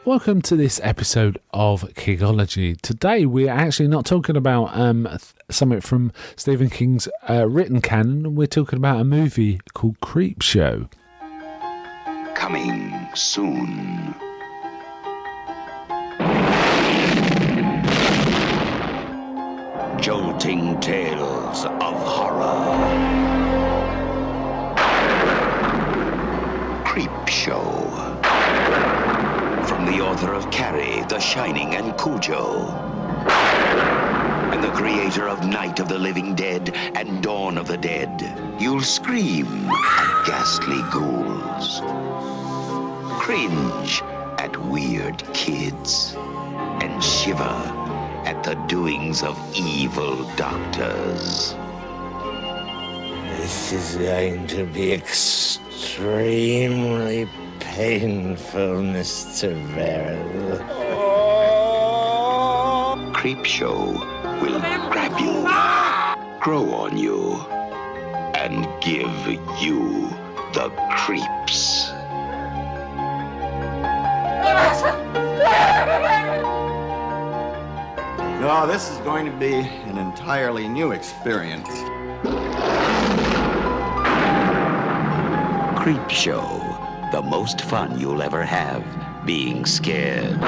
Welcome to this episode of Kingology. Today we're actually not talking about something from Stephen King's written canon. We're talking about a movie called Creepshow. Coming soon. Jolting tales of horror. Creepshow. From the author of Carrie, The Shining, and Cujo. And the creator of Night of the Living Dead and Dawn of the Dead. You'll scream at ghastly ghouls. Cringe at weird kids. And shiver at the doings of evil doctors. This is going to be extremely painful, Mr. Verrill. Creepshow will grab you, grow on you, and give you the creeps. No, this is going to be an entirely new experience. Creepshow, the most fun you'll ever have being scared.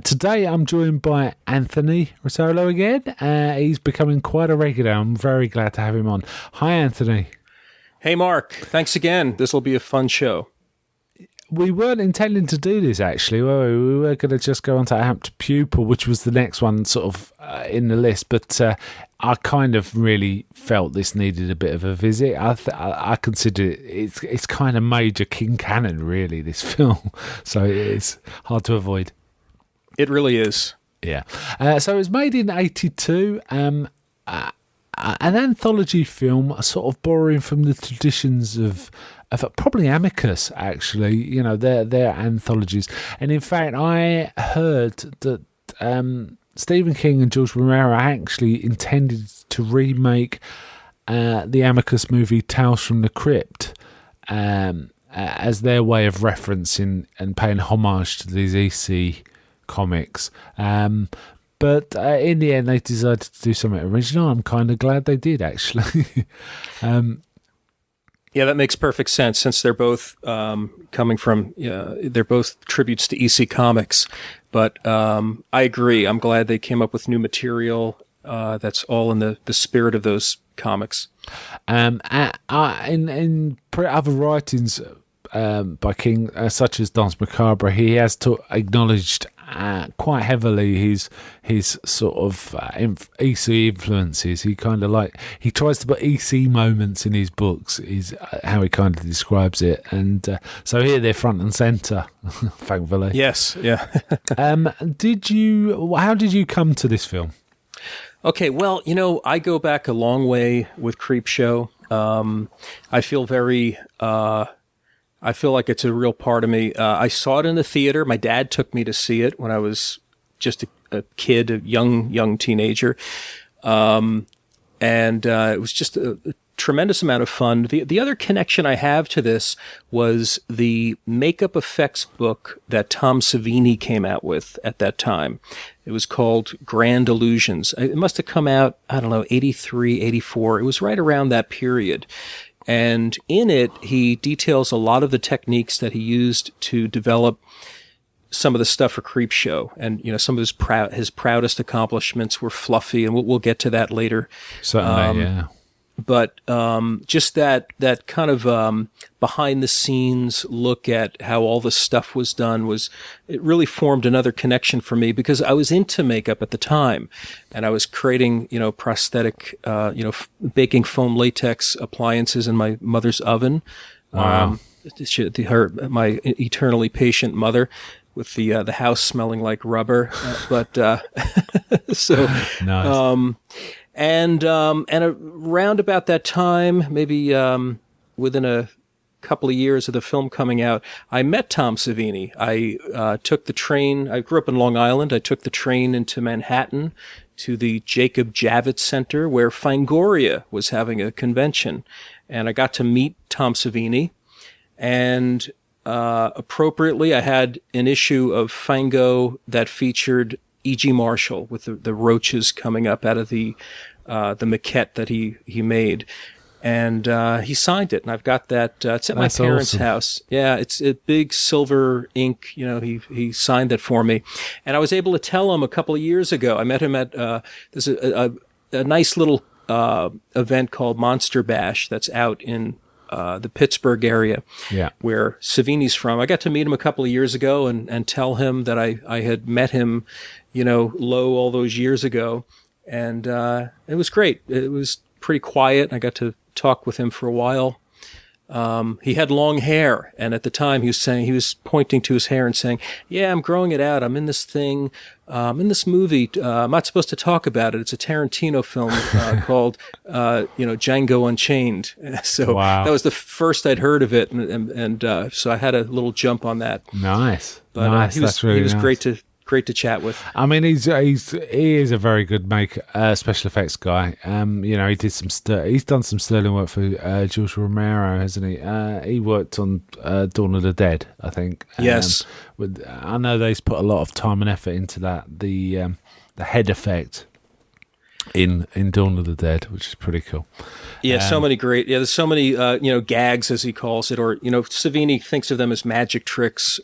Today I'm joined by Anthony Rosolo again. He's becoming quite a regular. I'm very glad to have him on. Hi, Anthony. Hey, Mark. Thanks again. This will be a fun show. We weren't intending to do this, actually, were we? We were going to just go on to Apt Pupil, which was the next one sort of in the list, but I kind of really felt this needed a bit of a visit. I consider it's kind of major King canon, really, this film, so it's hard to avoid. It really is. Yeah. So it was made in 1982, an anthology film, sort of borrowing from the traditions of probably Amicus, actually, you know, their anthologies. And in fact, I heard that Stephen King and George Romero actually intended to remake the Amicus movie Tales from the Crypt as their way of referencing and paying homage to these EC comics. But in the end, they decided to do something original. I'm kind of glad they did, actually. Yeah, that makes perfect sense since they're both coming from, they're both tributes to EC Comics. But I agree. I'm glad they came up with new material that's all in the spirit of those comics. In other writings by King, such as Danse Macabre, he has acknowledged quite heavily his sort of EC influences. He kind of he tries to put EC moments in his books, is how he kind of describes it, and so here they're front and center, thankfully. Yes, yeah. How did you come to this film? Okay, well, I go back a long way with Creepshow. I feel very I feel like it's a real part of me. I saw it in the theater. My dad took me to see it when I was just a kid, a young teenager. And it was just a tremendous amount of fun. The other connection I have to this was the makeup effects book that Tom Savini came out with at that time. It was called Grand Illusions. It must have come out, 83, 84. It was right around that period. And in it, he details a lot of the techniques that he used to develop some of the stuff for Creepshow. And, some of his proudest accomplishments were fluffy, and we'll get to that later. Certainly, yeah. But just that kind of behind the scenes look at how all this stuff was done it really formed another connection for me because I was into makeup at the time, and I was creating prosthetic baking foam latex appliances in my mother's oven. Wow. My eternally patient mother, with the house smelling like rubber, so Nice. And around about that time, maybe within couple of years of the film coming out, I met Tom Savini. I took the train. I grew up in Long Island. I took the train into Manhattan to the Jacob Javits Center where Fangoria was having a convention. And I got to meet Tom Savini. And appropriately, I had an issue of Fango that featured E.G. Marshall with the roaches coming up out of the maquette that he made. And he signed it, and I've got that. It's at my parents' house. Yeah, it's a big silver ink. You know, he signed that for me, and I was able to tell him a couple of years ago. I met him at there's a nice little event called Monster Bash that's out in the Pittsburgh area, where Savini's from. I got to meet him a couple of years ago and tell him that I had met him, you know, low all those years ago, and it was great. It was pretty quiet. I got to talk with him for a while. He had long hair, and at the time he was pointing to his hair and saying, "Yeah, I'm growing it out. I'm in this thing, in this movie. I'm not supposed to talk about it. It's a Tarantino film called, Django Unchained." So that was the first I'd heard of it, and so I had a little jump on that. Nice, but nice. He was nice. great to chat with. I mean, he is a very good special effects guy. He did he's done some sterling work for George Romero, hasn't he? He worked on Dawn of the Dead, I think. Yes. I know they've put a lot of time and effort into that. The head effect in Dawn of the Dead, which is pretty cool. Yeah, so many great. Yeah, there's so many gags, as he calls it, or Savini thinks of them as magic tricks.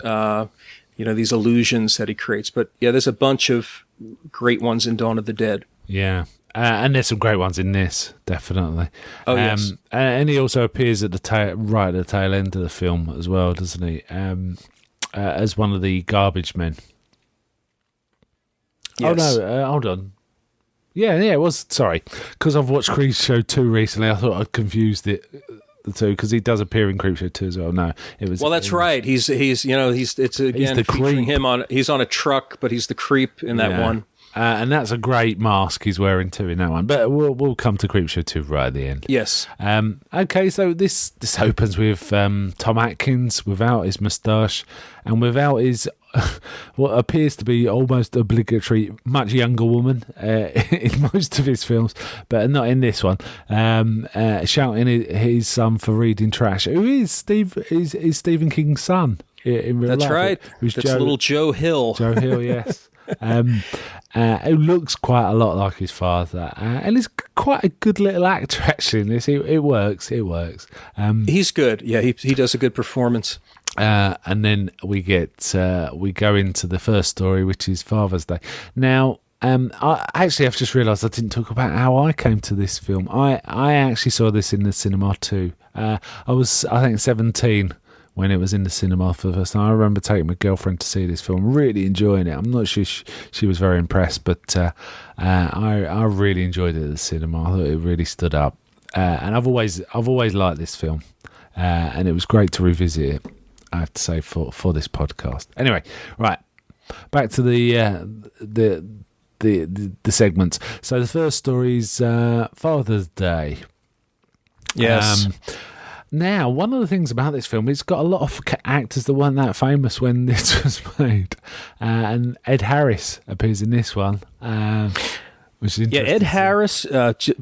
These illusions that he creates. But yeah, there's a bunch of great ones in Dawn of the Dead. Yeah. And there's some great ones in this, definitely. Oh, yes. And he also appears at right at the tail end of the film as well, doesn't he? As one of the garbage men. Yes. Oh, no, hold on. Yeah, it was, sorry. Because I've watched Creepshow 2 recently, I thought I'd confused it. Too, because he does appear in Creepshow 2 as well. No, it was. Well, that's right. He's it's again featuring him on. He's on a truck, but he's the creep in that one. And that's a great mask he's wearing too in that one. But we'll come to Creepshow 2 right at the end. Yes. Okay, so this opens with Tom Atkins without his moustache and without his what appears to be almost obligatory much younger woman in most of his films, but not in this one. Shouting his son for reading trash. Who is Stephen King's son in real life? That's right. That's little Joe Hill. Joe Hill, yes. Who looks quite a lot like his father, and is quite a good little actor actually in this. It works. He's good. Yeah, he does a good performance. And then we go into the first story, which is Father's Day. Now, I've just realised I didn't talk about how I came to this film. I actually saw this in the cinema too. I was, I think, 17 when it was in the cinema for the first time. I remember taking my girlfriend to see this film, really enjoying it. I'm not sure she was very impressed, but I really enjoyed it at the cinema. I thought it really stood up, and I've always liked this film, and it was great to revisit it, I have to say, for this podcast. Anyway, right, back to the segments. So the first story is Father's Day. Yes. Now, one of the things about this film, it's got a lot of actors that weren't that famous when this was made, and Ed Harris appears in this one. Which is Ed Harris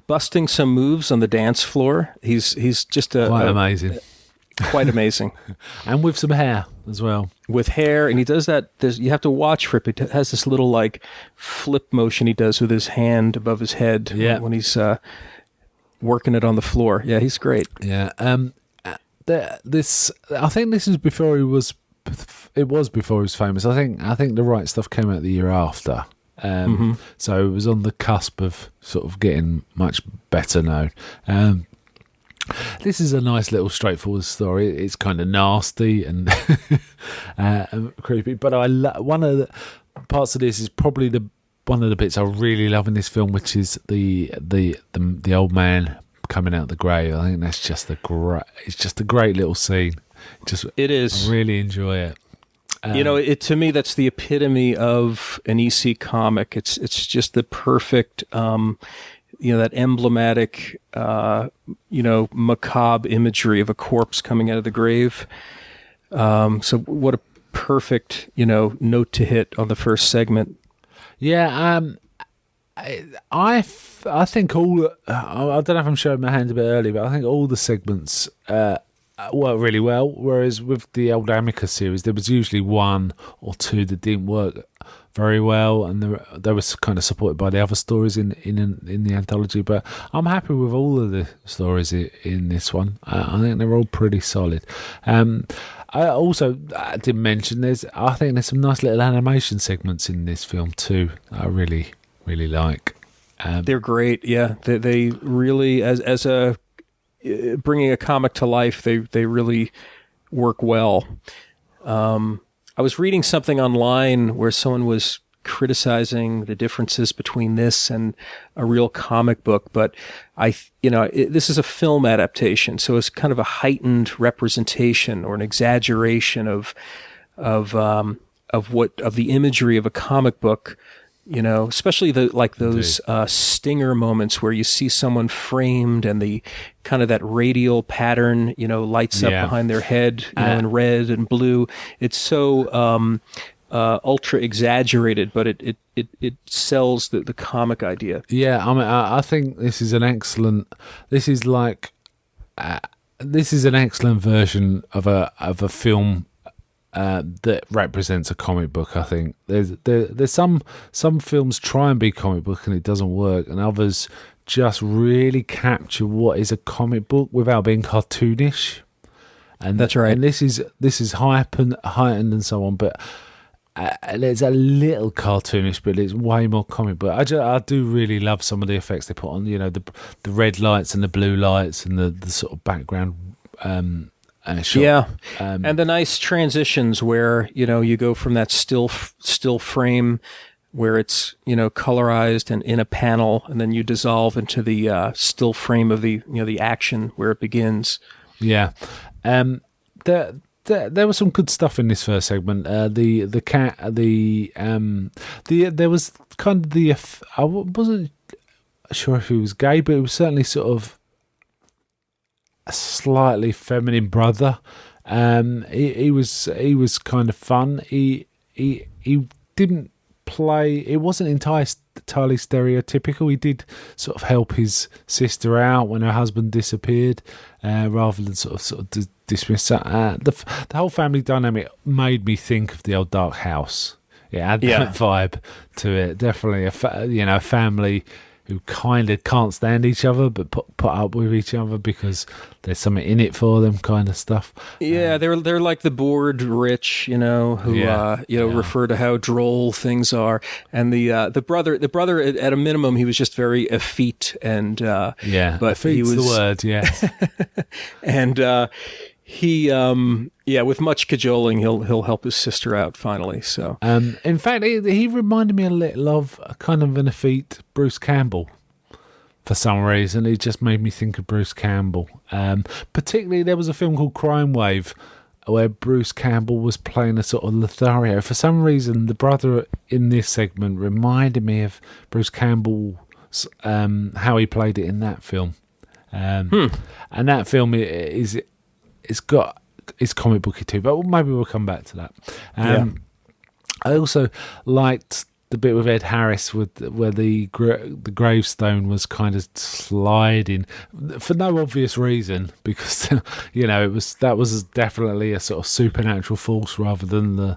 busting some moves on the dance floor. He's just quite amazing. Quite amazing. And with some hair as well. With hair, and he does that. You have to watch for it. It has this little like flip motion he does with his hand above his head when he's working it on the floor. Yeah, he's great. Yeah. I think this is before he was. It was before he was famous. I think The Right Stuff came out the year after. So it was on the cusp of sort of getting much better known. This is a nice little straightforward story. It's kind of nasty and creepy, but one of the parts of this is probably one of the bits I really love in this film, which is the old man coming out of the grave. I think that's just it's just a great little scene. It is. I really enjoy it. To me, that's the epitome of an EC comic. It's just the perfect that emblematic, macabre imagery of a corpse coming out of the grave. So what a perfect, note to hit on the first segment. Yeah, I think all. I don't know if I'm showing my hand a bit early, but I think all the segments work really well. Whereas with the old Amicus series, there was usually one or two that didn't work very well, and they were kind of supported by the other stories in the anthology. But I'm happy with all of the stories in this one. I think they're all pretty solid. I didn't mention I think there's some nice little animation segments in this film too. I really like. They're great. Yeah, they really as a bringing a comic to life. They really work well. I was reading something online where someone was criticizing the differences between this and a real comic book, but this is a film adaptation, so it's kind of a heightened representation or an exaggeration of the imagery of a comic book. Especially those stinger moments where you see someone framed and the kind of that radial pattern, lights up behind their head, in red and blue. It's so ultra exaggerated, but it sells the comic idea. Yeah, I mean, I think this is an excellent. This is an excellent version of a film. That represents a comic book. I think there's some films try and be comic book and it doesn't work, and others just really capture what is a comic book without being cartoonish. And that's right. And this is heightened and so on, but it's a little cartoonish, but it's way more comic book. I do really love some of the effects they put on. The red lights and the blue lights and the sort of background. Shot. Yeah, and the nice transitions where you go from that still frame where it's colorized and in a panel, and then you dissolve into the still frame of the the action where it begins. Yeah, there was some good stuff in this first segment. The cat, there was kind of I wasn't sure if he was gay, but it was certainly sort of a slightly feminine brother. He was kind of fun. He didn't play. It wasn't entirely stereotypical. He did sort of help his sister out when her husband disappeared, rather than sort of dismiss that. The whole family dynamic made me think of the old Dark House. It had that vibe to it. Definitely a family who kind of can't stand each other but put up with each other because there's something in it for them, kind of stuff. Yeah, they're like the bored rich, who refer to how droll things are. And the brother at a minimum, he was just very effete and but effete's he was the word, yes. And he with much cajoling he'll help his sister out finally. So in fact he reminded me a little of kind of an effete Bruce Campbell for some reason. He just made me think of Bruce Campbell. Particularly there was a film called Crime Wave where Bruce Campbell was playing a sort of Lothario. For some reason the brother in this segment reminded me of Bruce Campbell's how he played it in that film. And that film it's comic booky too, but maybe we'll come back to that. I also liked the bit with Ed Harris where the gravestone was kind of sliding for no obvious reason, because that was definitely a sort of supernatural force rather than the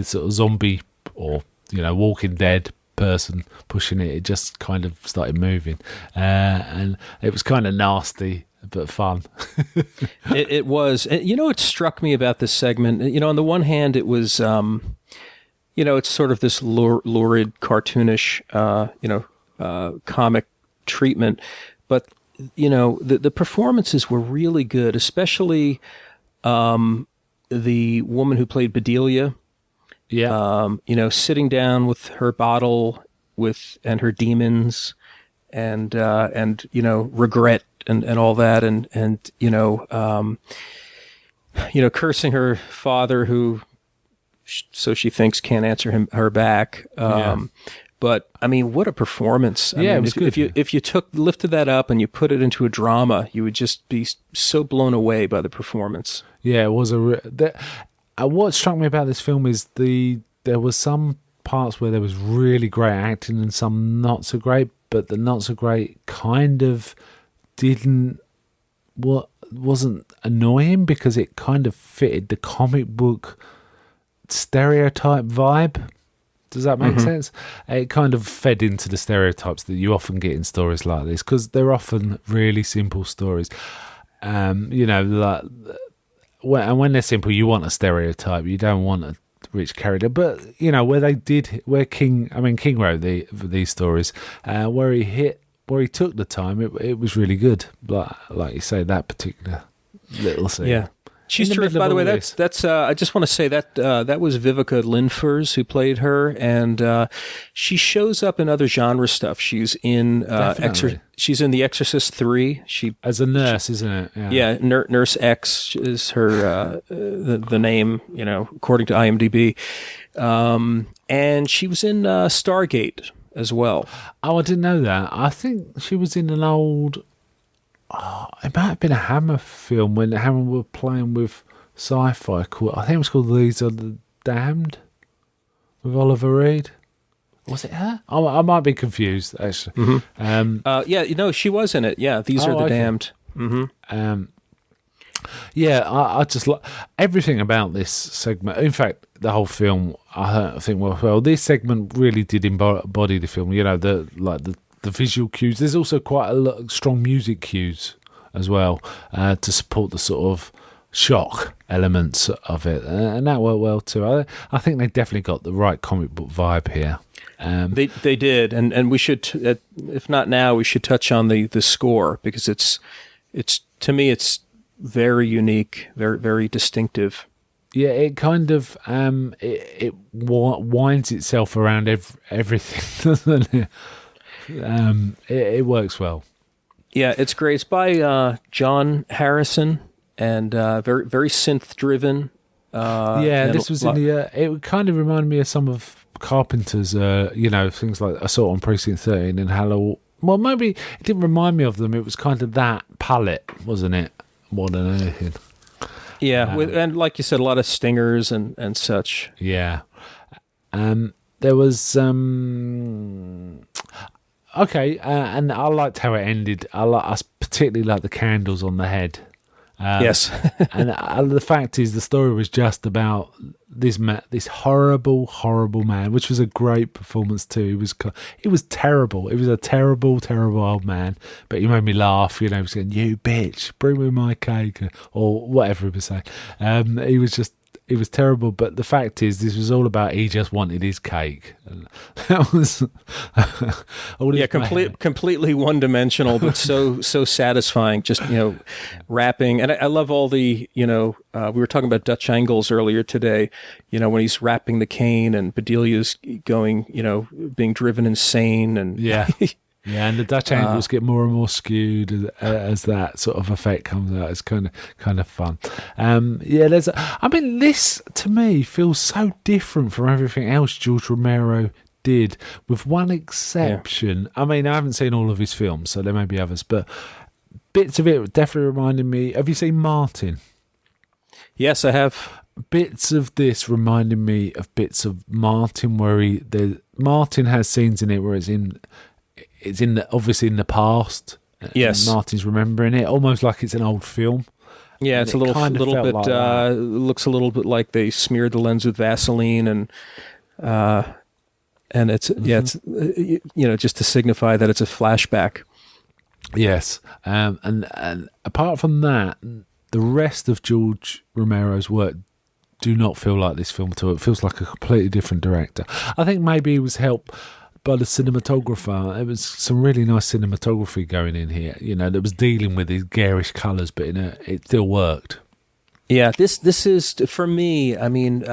sort of zombie or Walking Dead person pushing it. It just kind of started moving, and it was kind of nasty but fun. It was. It struck me about this segment. On the one hand, it was, it's sort of this lurid, cartoonish, comic treatment. But, the performances were really good, especially the woman who played Bedelia. Yeah. Sitting down with her bottle and her demons and regret and all that, and cursing her father who so she thinks can't answer her back. But I mean, what a performance! I Yeah, mean, it was good. If you lifted that up and you put it into a drama, you would just be so blown away by the performance. Yeah, it was what struck me about this film is there was some parts where there was really great acting and some not so great, but the not so great kind of wasn't annoying because it kind of fitted the comic book stereotype vibe. Does that make sense? It kind of fed into the stereotypes that you often get in stories like this because they're often really simple stories. Like, and when they're simple, you want a stereotype. You don't want a rich character. But where King wrote these stories, where he took the time, it was really good. Like you say, that particular little scene. Yeah. She's terrific. By the way, that's. I just want to say that that was Vivica Lindfors who played her, and she shows up in other genre stuff. She's in she's in The Exorcist 3. She as a nurse, isn't it? Yeah, Nurse X is her the name, according to IMDb, and she was in Stargate as well. Oh, I didn't know that. I think she was in an old. It might have been a Hammer film when Hammer were playing with sci-fi. I think it was called These Are the Damned with Oliver Reed. Was it her? I might be confused, actually. Mm-hmm. She was in it. Yeah, These Are the Damned. Mm-hmm. I just like everything about this segment. In fact, the whole film, I think, well, this segment really did embody the film. The visual cues. There's also quite a lot of strong music cues as well to support the sort of shock elements of it, and that worked well too. I think they definitely got the right comic book vibe here. They did, and we should, if not now, we should touch on the score because it's to me it's very unique, very very distinctive. Yeah, it kind of it winds itself around everything, doesn't it? It works well. Yeah, it's great. It's by John Harrison and very very synth driven. This was in the. It kind of reminded me of some of Carpenter's. Things like Assault on Precinct 13 and Halloween. Well, maybe it didn't remind me of them. It was kind of that palette, wasn't it? More than anything. Yeah, and like you said, a lot of stingers and such. Yeah. There was okay, and I liked how it ended. I particularly like the candles on the head. Yes, and the fact is, the story was just about this horrible, horrible man, which was a great performance too. He was terrible. It was a terrible, terrible old man, but he made me laugh. He was saying, "You bitch, bring me my cake," or whatever he was saying. He was terrible, but the fact is, this was all about he just wanted his cake. And that was completely one-dimensional, but so satisfying. Just rapping, and I love all the we were talking about Dutch angles earlier today. When he's rapping the cane and Bedelia's going, being driven insane, and yeah. Yeah, and the Dutch angles get more and more skewed as that sort of effect comes out. It's kind of fun. This to me feels so different from everything else George Romero did, with one exception. Yeah. I mean, I haven't seen all of his films, so there may be others, but bits of it definitely reminded me. Have you seen Martin? Yes, I have. Bits of this reminded me of bits of Martin, where Martin has scenes in it where it's obviously in the past. Yes, Martin's remembering it almost like it's an old film. Yeah, it's a little bit. Like looks a little bit like they smeared the lens with Vaseline, and it's it's just to signify that it's a flashback. Yes, and apart from that, the rest of George Romero's work do not feel like this film at all. It feels like a completely different director. I think maybe he was helped by the cinematographer. There was some really nice cinematography going in here, that was dealing with these garish colours, but it still worked. Yeah, this is, for me, I mean,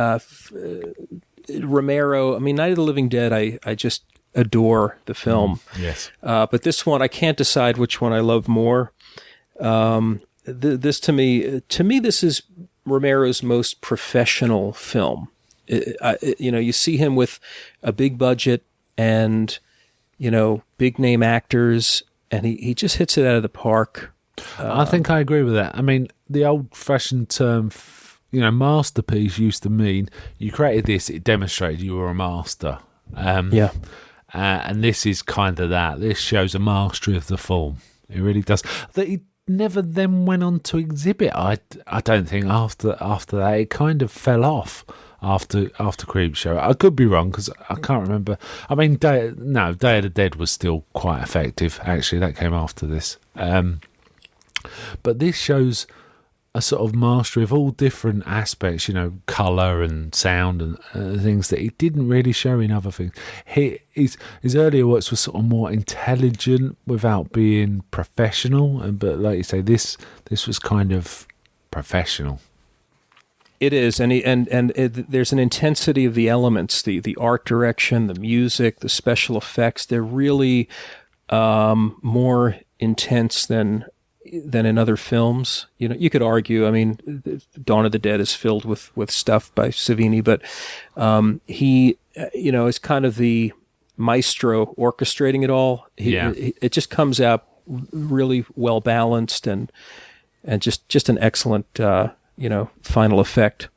Romero, I mean, Night of the Living Dead, I just adore the film. Yes. But this one, I can't decide which one I love more. This to me, this is Romero's most professional film. You see him with a big budget, and, big name actors, and he just hits it out of the park. I think I agree with that. I mean, the old-fashioned term, masterpiece used to mean you created this, it demonstrated you were a master. And this is kind of that. This shows a mastery of the form. It really does. That he never then went on to exhibit. I don't think after that it kind of fell off after Creepshow. I could be wrong because I can't remember. I mean, Day of the Dead was still quite effective. Actually, that came after this. But this shows a sort of mastery of all different aspects, colour and sound and things that he didn't really show in other things. His earlier works were sort of more intelligent without being professional, but like you say, this was kind of professional. It is, and there's an intensity of the elements, the art direction, the music, the special effects. They're really more intense than in other films. You could argue, I mean, Dawn of the Dead is filled with stuff by Savini, but he is kind of the maestro orchestrating it all. It just comes out really well balanced and just an excellent final effect.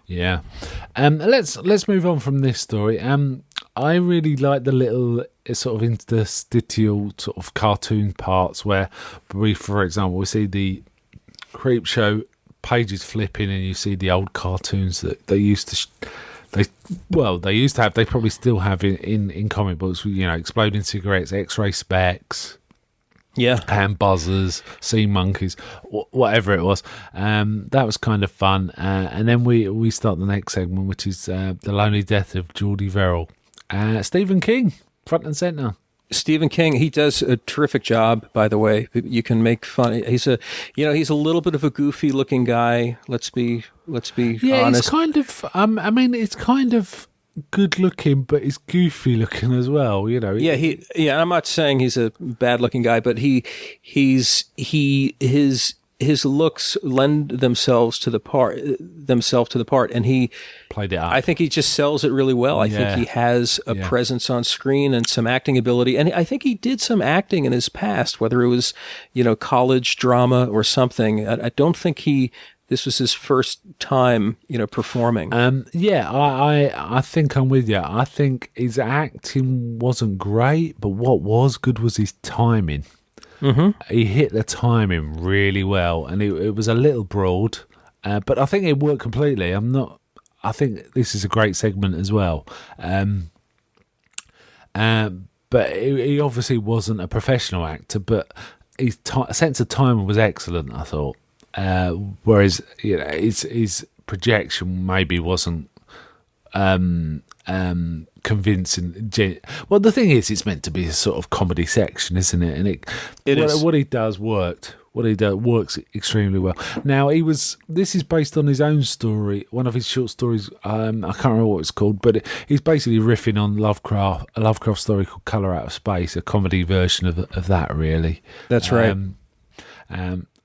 Yeah. Let's move on from this story. I really like the little sort of interstitial sort of cartoon parts where for example, we see the Creepshow pages flipping and you see the old cartoons that they used to they used to have, they probably still have in comic books, exploding cigarettes, X-ray specs, hand buzzers, sea monkeys, whatever it was. That was kind of fun. And then we start the next segment, which is The Lonely Death of Geordie Verrill. Stephen King, front and centre. Stephen King, he does a terrific job, by the way. You can make fun. He's a little bit of a goofy looking guy. Let's be honest. It's kind of, it's kind of good looking, but it's goofy looking as well, I'm not saying he's a bad looking guy, but his looks lend themselves to the part, and he played it up. I think he just sells it really well. I think he has a presence on screen and some acting ability, and I think he did some acting in his past, whether it was college drama or something. I don't think this was his first time, performing. I think I'm with you. I think his acting wasn't great, but what was good was his timing. Mm-hmm. He hit the timing really well, and it was a little broad, but I think it worked completely. I think this is a great segment as well. But he obviously wasn't a professional actor, but his sense of timing was excellent, I thought. Whereas his projection maybe wasn't convincing. Well, the thing is, it's meant to be a sort of comedy section, isn't it? And what he does worked. What he does works extremely well. Now, this is based on his own story, one of his short stories. I can't remember what it's called, but he's basically riffing on a Lovecraft story called Colour Out of Space, a comedy version of that, really. That's right.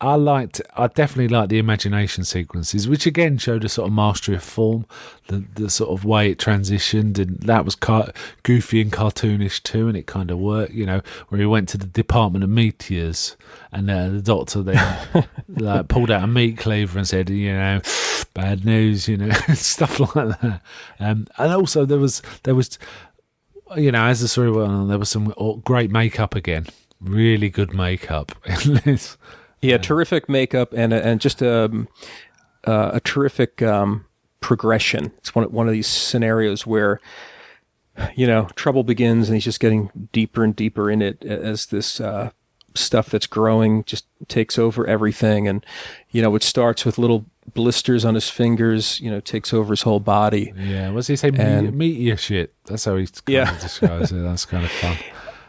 I definitely liked the imagination sequences, which again showed a sort of mastery of form, the sort of way it transitioned, and that was goofy and cartoonish too, and it kind of worked, where he went to the Department of Meteors, and the doctor then pulled out a meat cleaver and said, bad news, stuff like that. And also there was, as the story went on, there was some great makeup again, really good makeup in this. Yeah, terrific makeup and just a terrific progression. It's one of these scenarios where trouble begins and he's just getting deeper and deeper in it as this stuff that's growing just takes over everything. And it starts with little blisters on his fingers. Takes over his whole body. Yeah, what's he say? Meteor shit. That's how he kind of describes it. That's kind of fun.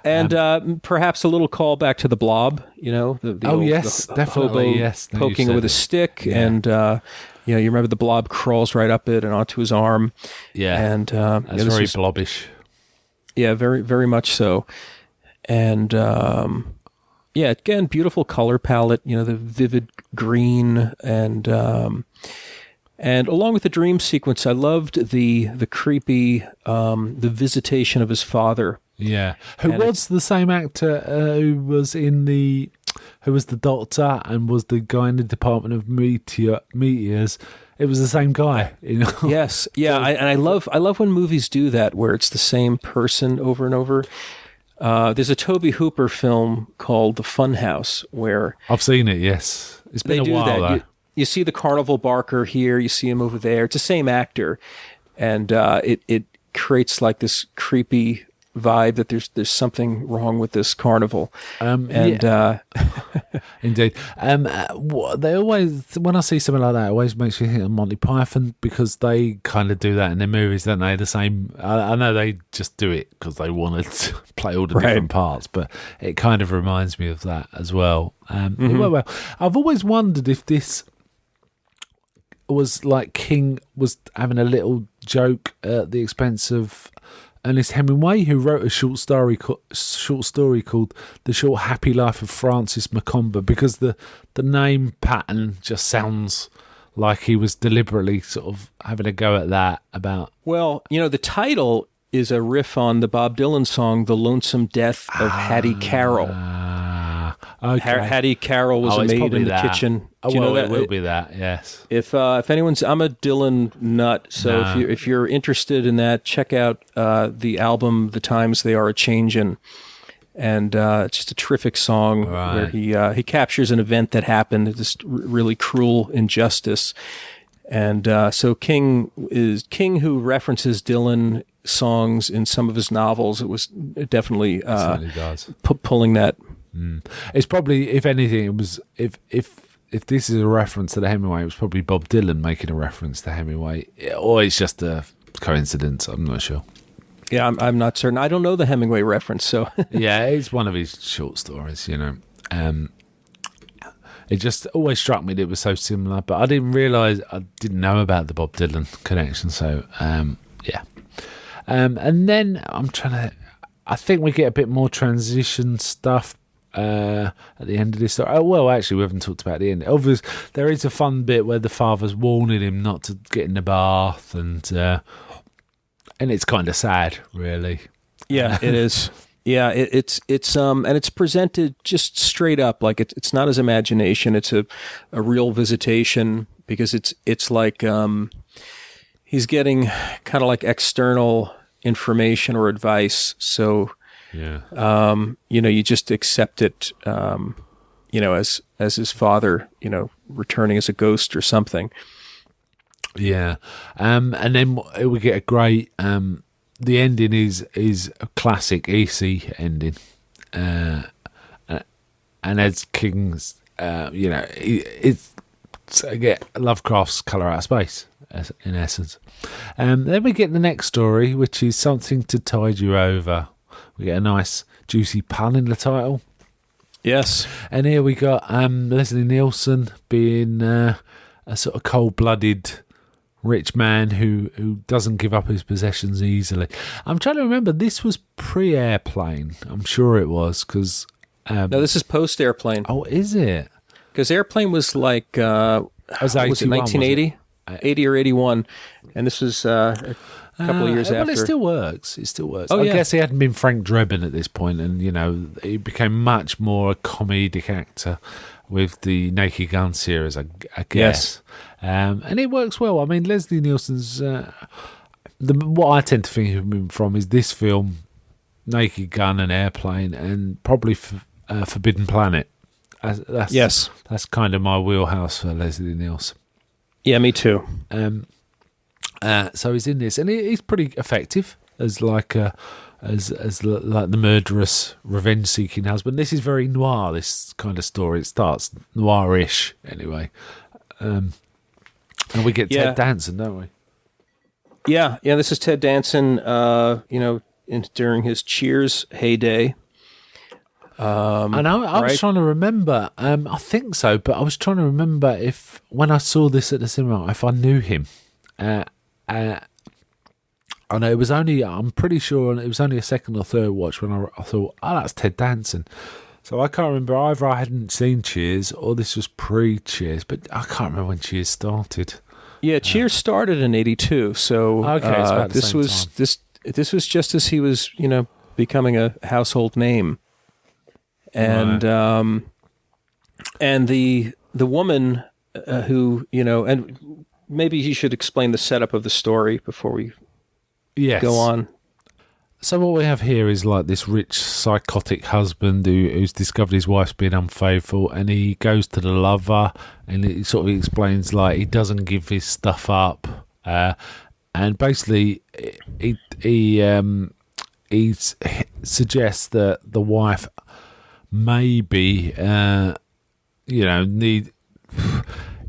And perhaps a little callback to the Blob, definitely, yes. Poking it with a stick, and you remember the Blob crawls right up it and onto his arm. Yeah, and that's very blobbish. Yeah, very, very much so. And again, beautiful color palette. The vivid green and And along with the dream sequence, I loved the creepy the visitation of his father. Yeah, who was the same actor who was the doctor and was the guy in the Department of Meteors. It was the same guy, you know. Yes, yeah, I love when movies do that, where it's the same person over and over. There's a Tobe Hooper film called The Funhouse where I've seen it. Yes, it's been a while though. You see the carnival barker here, you see him over there. It's the same actor, and it creates like this creepy vibe that there's something wrong with this carnival. Indeed. They always, when I see something like that, it always makes me think of Monty Python, because they kind of do that in their movies, don't they? The same. I know they just do it because they want to play all the different parts, but it kind of reminds me of that as well. Well, I've always wondered if this was like King was having a little joke at the expense of Ernest Hemingway, who wrote a short story called "The Short Happy Life of Francis Macomber," because the name pattern just sounds like he was deliberately sort of having a go at that. About the title is a riff on the Bob Dylan song "The Lonesome Death of Hattie Carroll." Okay. Hattie Carroll was a maid in the kitchen. Do you know that? It will be that, yes. If anyone's, I'm a Dylan nut, so if you're interested in that, check out the album "The Times They Are a Changin'," and it's just a terrific song where he captures an event that happened, this really cruel injustice, and so King, who references Dylan songs in some of his novels. It was definitely pulling that. It's probably, if anything, it was if this is a reference to the Hemingway, it was probably Bob Dylan making a reference to Hemingway, or it's just a coincidence. I'm not sure. Yeah, I'm not certain. I don't know the Hemingway reference, so yeah, it's one of his short stories. You know, it just always struck me that it was so similar, but I didn't realise, I didn't know about the Bob Dylan connection. So yeah, and then I think we get a bit more transition stuff at the end of this story. Oh, well, actually, we haven't talked about the end. Obviously, there is a fun bit where the father's warning him not to get in the bath, and it's kind of sad, really. Yeah, it is. Yeah, it's and it's presented just straight up, like it's not his imagination. It's a real visitation, because it's like he's getting kind of like external information or advice. So yeah, you just accept it, as his father, returning as a ghost or something. Yeah, and then we get a great. The ending is a classic EC ending, and as King's, it's get Lovecraft's Colour Out of Space, in essence. Then we get the next story, which is Something to Tide You Over. We get a nice juicy pun in the title. Yes, and here we got Leslie Nielsen being a sort of cold-blooded rich man who doesn't give up his possessions easily. I'm trying to remember, this was pre-Airplane. I'm sure it was, because no, this is post-Airplane. Oh, is it? Because Airplane was like was it 1980, 80 or 81, and this was a couple of years after. Well, it still works. Oh, I guess he hadn't been Frank Drebin at this point, and he became much more a comedic actor with the Naked Gun series, I guess. Yes. And it works well. I mean, Leslie Nielsen's... what I tend to think of him from is this film, Naked Gun and Airplane, and probably Forbidden Planet. That's kind of my wheelhouse for Leslie Nielsen. Yeah, me too. So he's in this, and he's pretty effective as like the murderous, revenge-seeking husband. This is very noir, this kind of story. It starts noir-ish, anyway. And we get Ted Danson, don't we? Yeah. This is Ted Danson. During his Cheers heyday. I know. I was trying to remember. I think so, but I was trying to remember if when I saw this at the cinema, if I knew him. I know it was only. I'm pretty sure it was only a second or third watch when I thought, "Oh, that's Ted Danson." So I can't remember either. I hadn't seen Cheers or this was pre-Cheers, but I can't remember when Cheers started. Yeah, Cheers started in '82, so Okay, it's about the this same was time. this was just as he was, becoming a household name, and Right. and the woman who and maybe he should explain the setup of the story before we Yes. go on. So what we have here is like this rich psychotic husband who's discovered his wife's been unfaithful, and he goes to the lover, and he sort of explains like he doesn't give his stuff up, and basically he suggests that the wife maybe need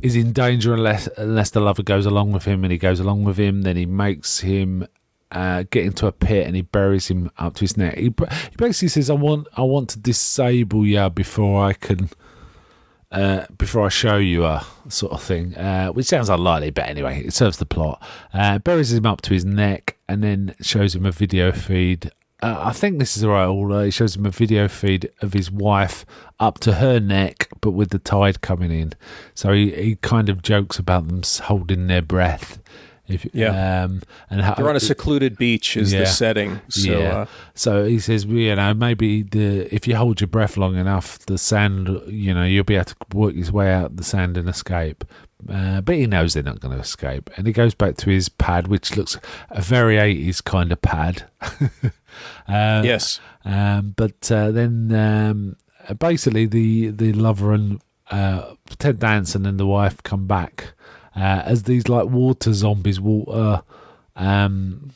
is in danger unless the lover goes along with him, and he goes along with him. Then he makes him get into a pit, and he buries him up to his neck. He basically says, "I want to disable you before I can, before I show you her," sort of thing. Which sounds unlikely, but anyway, it serves the plot. Buries him up to his neck, and then shows him a video feed. I think this is the right order. He shows him a video feed of his wife up to her neck, but with the tide coming in. So he kind of jokes about them holding their breath. And how, They're on a secluded beach is the setting. So, so he says, maybe if you hold your breath long enough, the sand, you'll be able to work his way out the sand and escape. But he knows they're not going to escape. And he goes back to his pad, which looks a very 80s kind of pad. yes. But then basically the lover and Ted Danson and the wife come back as these like water zombies, what would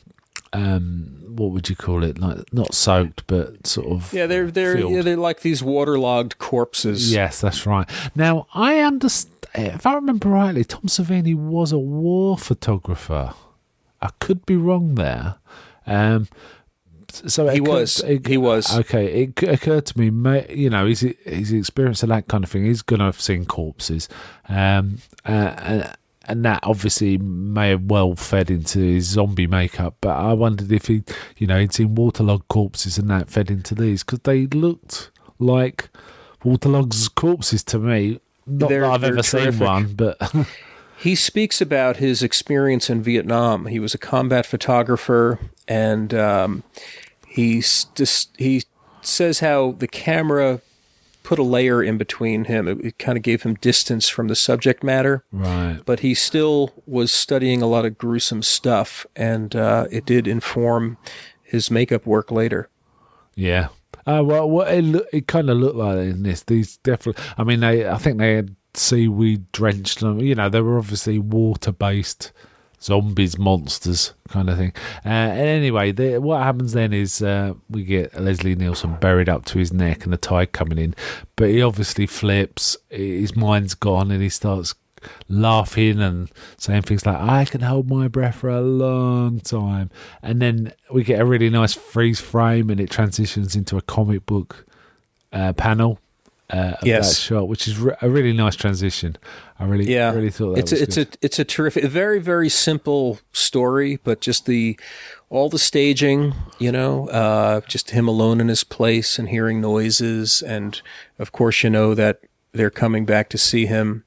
you call it? Like not soaked, but sort of they're like these waterlogged corpses. Yes, that's right. Now I understand. If I remember rightly, Tom Savini was a war photographer. I could be wrong there. So he was. Okay. It occurred to me, his experience of that kind of thing. He's going to have seen corpses, and that obviously may have well fed into his zombie makeup. But I wondered if he'd seen waterlogged corpses and that fed into these, because they looked like waterlogged corpses to me. Not that I've ever seen one, but he speaks about his experience in Vietnam. He was a combat photographer, and he says how the camera put a layer in between him. It kind of gave him distance from the subject matter. Right. But he still was studying a lot of gruesome stuff, and it did inform his makeup work later. Yeah. It kind of looked like in this. These definitely. I mean, I think they had seaweed drenched them. They were obviously water-based zombies, monsters, kind of thing. And anyway, what happens then is we get Leslie Nielsen buried up to his neck and the tide coming in, but he obviously flips. His mind's gone, and he starts laughing and saying things like, "I can hold my breath for a long time," and then we get a really nice freeze frame, and it transitions into a comic book panel of that shot, which is a really nice transition. I really thought that was good. It's a terrific, very, very simple story, but just all the staging, just him alone in his place and hearing noises, and of course that they're coming back to see him.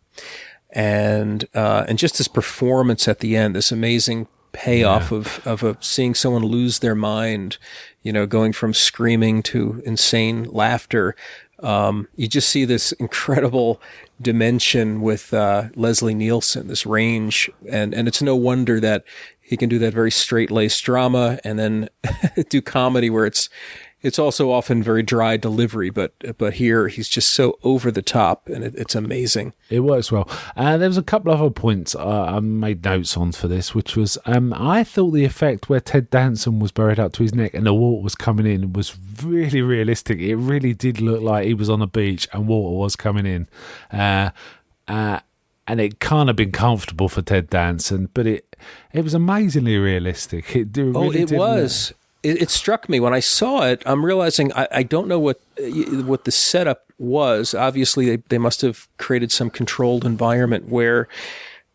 And just this performance at the end, this amazing payoff of seeing someone lose their mind, going from screaming to insane laughter. You just see this incredible dimension with Leslie Nielsen, this range, and it's no wonder that he can do that very straight-laced drama and then do comedy where it's also often very dry delivery, but here he's just so over the top, and it's amazing. It works well. There was a couple of other points I made notes on for this, which was I thought the effect where Ted Danson was buried up to his neck and the water was coming in was really realistic. It really did look like he was on a beach and water was coming in. And it can't have been comfortable for Ted Danson, but it was amazingly realistic. It was. It struck me when I saw it. I'm realizing I don't know what the setup was. Obviously, they must have created some controlled environment where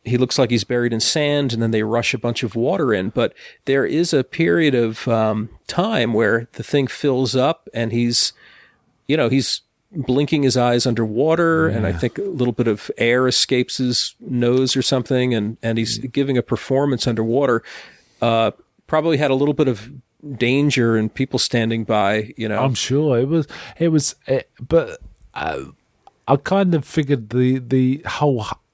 he looks like he's buried in sand, and then they rush a bunch of water in. But there is a period of time where the thing fills up, and he's blinking his eyes underwater, and I think a little bit of air escapes his nose or something, and he's giving a performance underwater. Probably had a little bit of danger and people standing by, I'm sure but I kind of figured the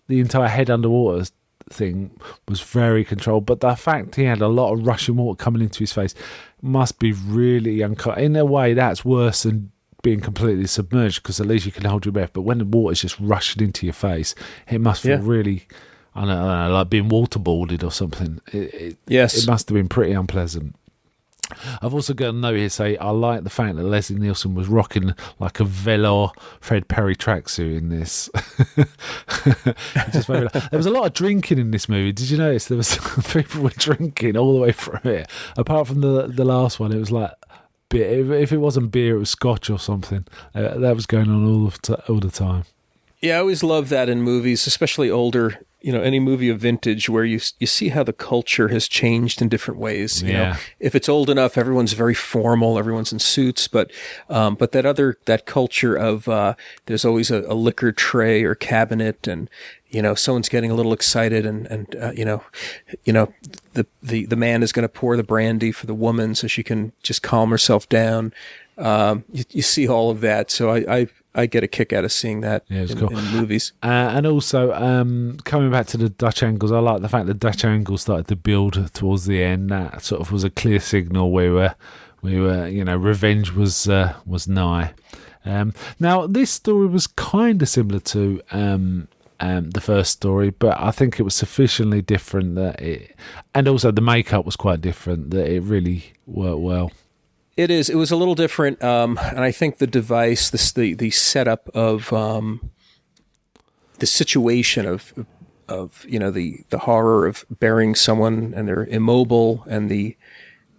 entire head underwater thing was very controlled, but the fact he had a lot of rushing water coming into his face must be really uncomfortable. In a way, that's worse than being completely submerged, because at least you can hold your breath, but when the water's just rushing into your face, it must feel really, I don't know, like being waterboarded or something. Yes. It must have been pretty unpleasant. I've also got a note here say I like the fact that Leslie Nielsen was rocking like a velour Fred Perry tracksuit in this. There was a lot of drinking in this movie. Did you notice there was people were drinking all the way through it? Apart from the last one, it was like beer. If it wasn't beer, it was scotch or something. That was going on all the time. Yeah, I always love that in movies, especially older. Any movie of vintage where you see how the culture has changed in different ways. You know, if it's old enough, everyone's very formal, everyone's in suits, but that culture of there's always a liquor tray or cabinet, and someone's getting a little excited, and the man is going to pour the brandy for the woman so she can just calm herself down. You see all of that, so I get a kick out of seeing that in movies. And also, coming back to the Dutch angles, I like the fact that Dutch angles started to build towards the end. That sort of was a clear signal we were, revenge was nigh. Now, this story was kind of similar to the first story, but I think it was sufficiently different and also the makeup was quite different, that it really worked well. It is. It was a little different, and I think the device, the setup of the situation of the horror of burying someone and they're immobile, and the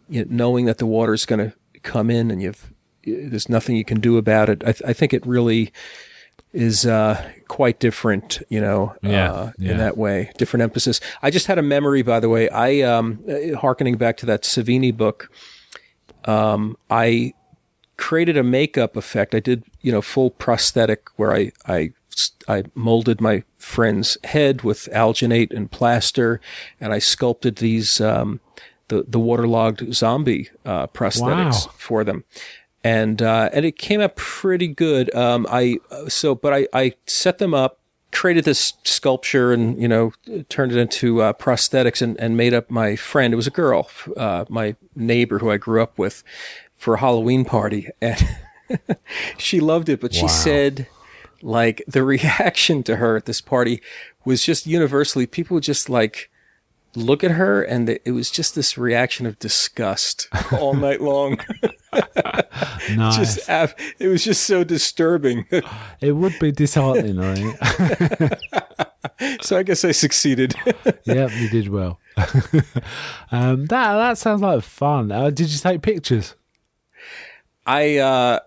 knowing that the water is going to come in and there's nothing you can do about it. I think it really is quite different, in that way. Different emphasis. I just had a memory, by the way. Hearkening back to that Savini book. I created a makeup effect. I did, full prosthetic where I molded my friend's head with alginate and plaster, and I sculpted these, the waterlogged zombie, prosthetics for them. And it came out pretty good. I set them up, created this sculpture, and turned it into prosthetics, and made up my friend. It was a girl, my neighbor who I grew up with, for a Halloween party, and she loved it. But she said, like, the reaction to her at this party was just universally, people would just like look at her, and it was just this reaction of disgust all night long. Nice. It was just so disturbing. It would be disheartening, right? So I guess I succeeded. Yeah, you did well. That sounds like fun. Did you take pictures? I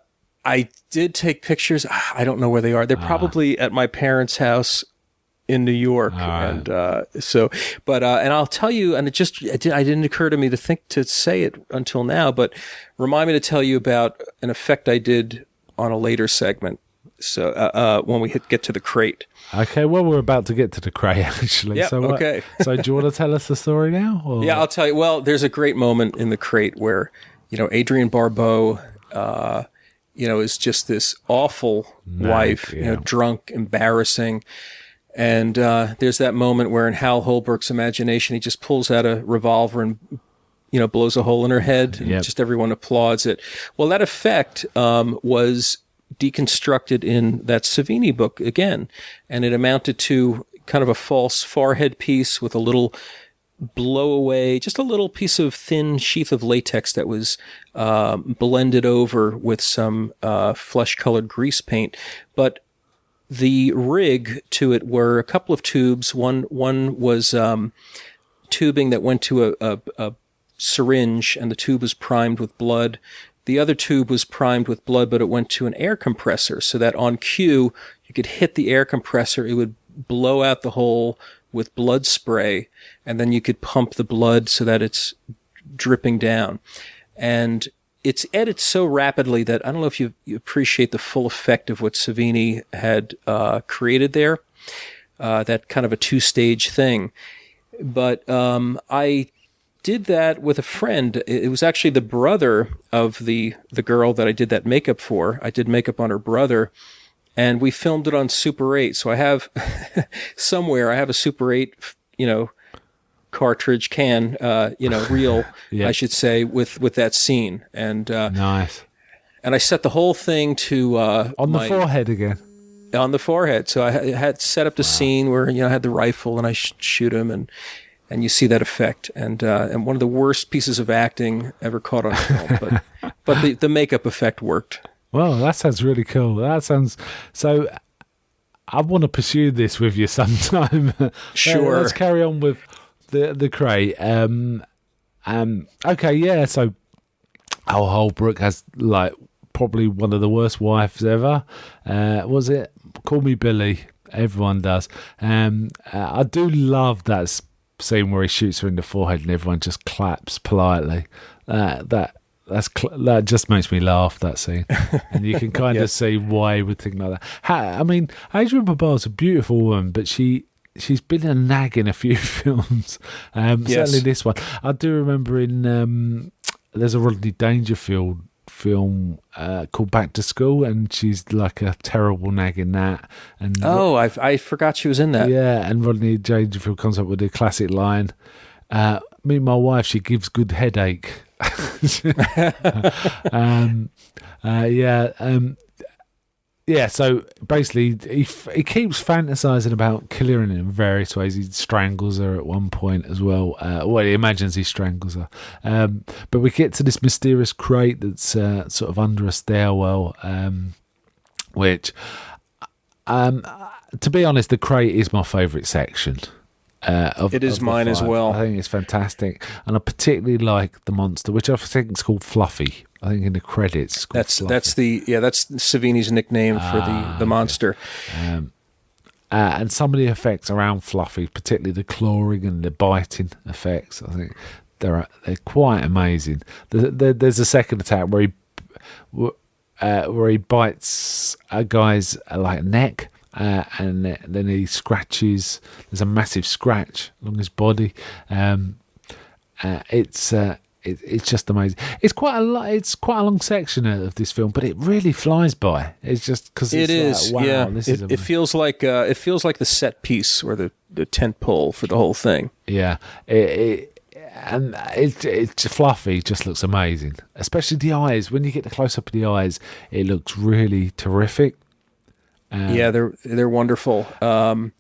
did take pictures. I don't know where they are. They're probably at my parents' house in New York. And and I'll tell you, and it didn't occur to me to say it until now, but remind me to tell you about an effect I did on a later segment. So when we get to the crate. Okay, well, we're about to get to the crate, actually. Yep, so, okay. So do you want to tell us the story now? Or? Yeah, I'll tell you. Well, there's a great moment in the crate where, Adrienne Barbeau, is just this awful wife, drunk, embarrassing. And there's that moment where in Hal Holbrook's imagination, he just pulls out a revolver and, blows a hole in her head. And just everyone applauds it. Well, that effect was deconstructed in that Savini book again. And it amounted to kind of a false forehead piece with a little blow away, just a little piece of thin sheath of latex that was blended over with some flesh-colored grease paint. But the rig to it were a couple of tubes. One was tubing that went to a syringe, and the tube was primed with blood. The other tube was primed with blood, but it went to an air compressor, so that on cue, you could hit the air compressor, it would blow out the hole with blood spray, and then you could pump the blood so that it's dripping down. And it's edited so rapidly that I don't know if you appreciate the full effect of what Savini had created there. That kind of a 2-stage thing. But I did that with a friend. It was actually the brother of the girl that I did that makeup for. I did makeup on her brother, and we filmed it on Super 8. So I have somewhere I have a Super 8, cartridge can, reel, Yeah. I should say, with that scene. And Nice. and I set the whole thing to On the forehead again. on the forehead. So I had set up the scene where I had the rifle and I shoot him, and you see that effect. And one of the worst pieces of acting ever caught on film, but the makeup effect worked. Well, that sounds really cool. That sounds so. I want to pursue this with you sometime. Sure. Let's carry on with the crate. Okay, yeah. So Al Holbrook has probably one of the worst wives ever. Was it Call Me Billy? Everyone does. I do love that scene where he shoots her in the forehead and everyone just claps politely. That just makes me laugh, that scene. And you can kind of see why he would think like that. Adrienne Barbeau's a beautiful woman, but she's been a nag in a few films. Certainly this one. I do remember in there's a Rodney Dangerfield film called Back to School, and she's like a terrible nag in that. And I forgot she was in that. Yeah, and Rodney Dangerfield comes up with the classic line, me and my wife, she gives good headache. So basically he keeps fantasizing about killing her in various ways. He strangles her at one point as well. He imagines he strangles her. But we get to this mysterious crate that's sort of under a stairwell, which to be honest, the crate is my favourite section. It is mine as well. I think it's fantastic, and I particularly like the monster, which I think is called Fluffy. I think in the credits, it's called Fluffy. That's Savini's nickname for the monster. And some of the effects around Fluffy, particularly the clawing and the biting effects, I think they're quite amazing. There's a second attack where he bites a guy's neck. And then he scratches. There's a massive scratch along his body. It's just amazing. It's quite a long section of this film, but it really flies by. It's just because it is. Wow, yeah, this is amazing. It feels like the set piece or the tent pole for the whole thing. Yeah, it's Fluffy. Just looks amazing, especially the eyes. When you get the close up of the eyes, it looks really terrific. They're wonderful. And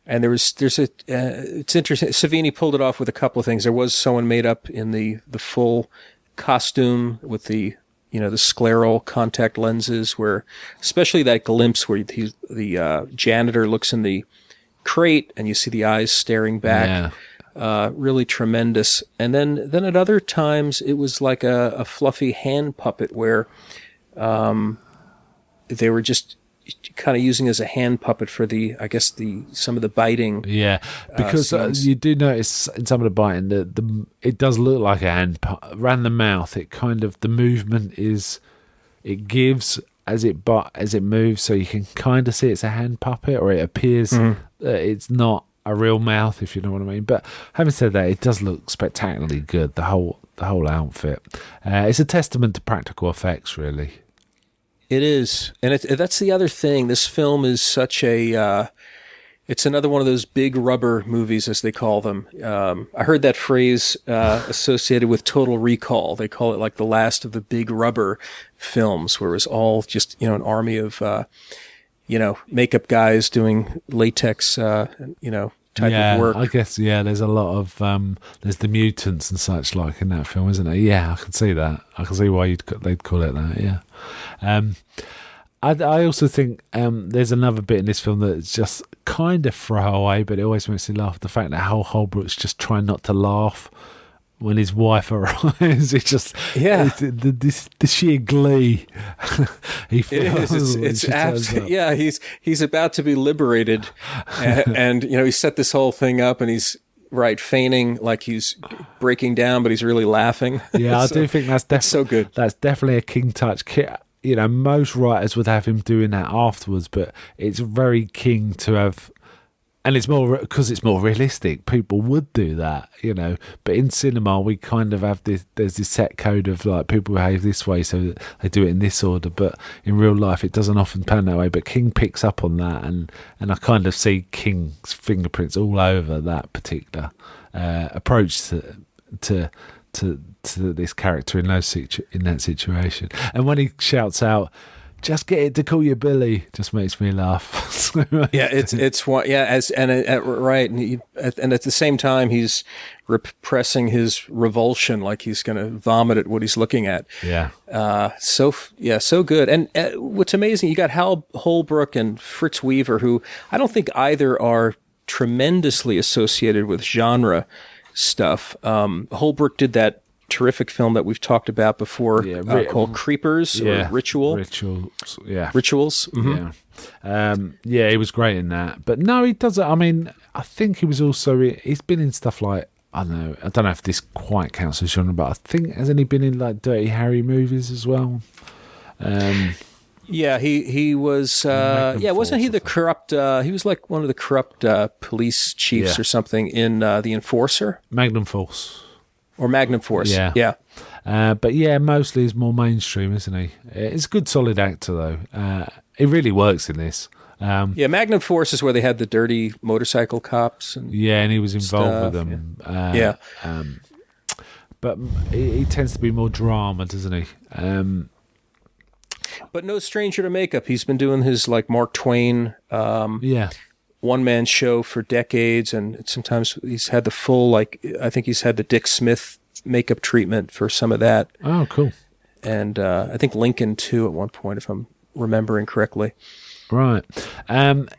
it's interesting. Savini pulled it off with a couple of things. There was someone made up in the full costume with the scleral contact lenses, where especially that glimpse where the janitor looks in the crate and you see the eyes staring back. Yeah. Really tremendous. And then at other times it was like a fluffy hand puppet where they were just kind of using as a hand puppet for some of the biting. Yeah, because you do notice in some of the biting it does look like a hand around the mouth. It kind of the movement it gives as it moves, so you can kind of see it's a hand puppet, or it appears it's not a real mouth, if you know what I mean. But having said that, it does look spectacularly good. The whole outfit. It's a testament to practical effects, really. It is, and that's the other thing. This film is such a it's another one of those big rubber movies, as they call them. I heard that phrase associated with Total Recall. They call it like the last of the big rubber films, where it was all just an army of makeup guys doing latex type of work. I guess there's a lot of there's the mutants and such like in that film, isn't there? Yeah, I can see that. I can see why they'd call it that. Yeah. I also think there's another bit in this film that's just kind of throwaway, but it always makes me laugh. The fact that Hal Holbrook's just trying not to laugh when his wife arrives. It's just the sheer glee he feels. He's about to be liberated, and he set this whole thing up, and he's right, feigning like he's breaking down, but he's really laughing. Yeah, I do think that's so good. That's definitely a King touch. You know, most writers would have him doing that afterwards, but it's very King to have. And it's more because it's more realistic. People would do that, you know. But in cinema, we kind of have this. There's this set code of like people behave this way, so they do it in this order. But in real life, it doesn't often pan that way. But King picks up on that, and I kind of see King's fingerprints all over that particular approach to this character in that situation. And when he shouts out, "Just get it to call you Billy," just makes me laugh. Yeah, it's one. Yeah, right, and at the same time, he's repressing his revulsion, like he's going to vomit at what he's looking at. Yeah. So good. And what's amazing, you got Hal Holbrook and Fritz Weaver, who I don't think either are tremendously associated with genre stuff. Holbrook did that terrific film that we've talked about before called Creepers or Rituals. Mm-hmm. Yeah, he was great in that. But no, he doesn't. I mean, I think he was also. He's been in stuff like, I don't know if this quite counts as genre, but I think, hasn't he been in like Dirty Harry movies as well? Yeah, he was. Wasn't he the corrupt? He was like one of the corrupt police chiefs or something in The Enforcer. Magnum Force. Or Magnum Force. Yeah. But yeah, mostly he's more mainstream, isn't he? He's a good, solid actor, though. He really works in this. Magnum Force is where they had the dirty motorcycle cops. And and he was involved with them. But he tends to be more drama, doesn't he? But no stranger to makeup. He's been doing his like Mark Twain one-man show for decades, and sometimes he's had the full, like, I think he's had the Dick Smith makeup treatment for some of that. Oh, cool. And I think Lincoln, too, at one point, if I'm remembering correctly. Right.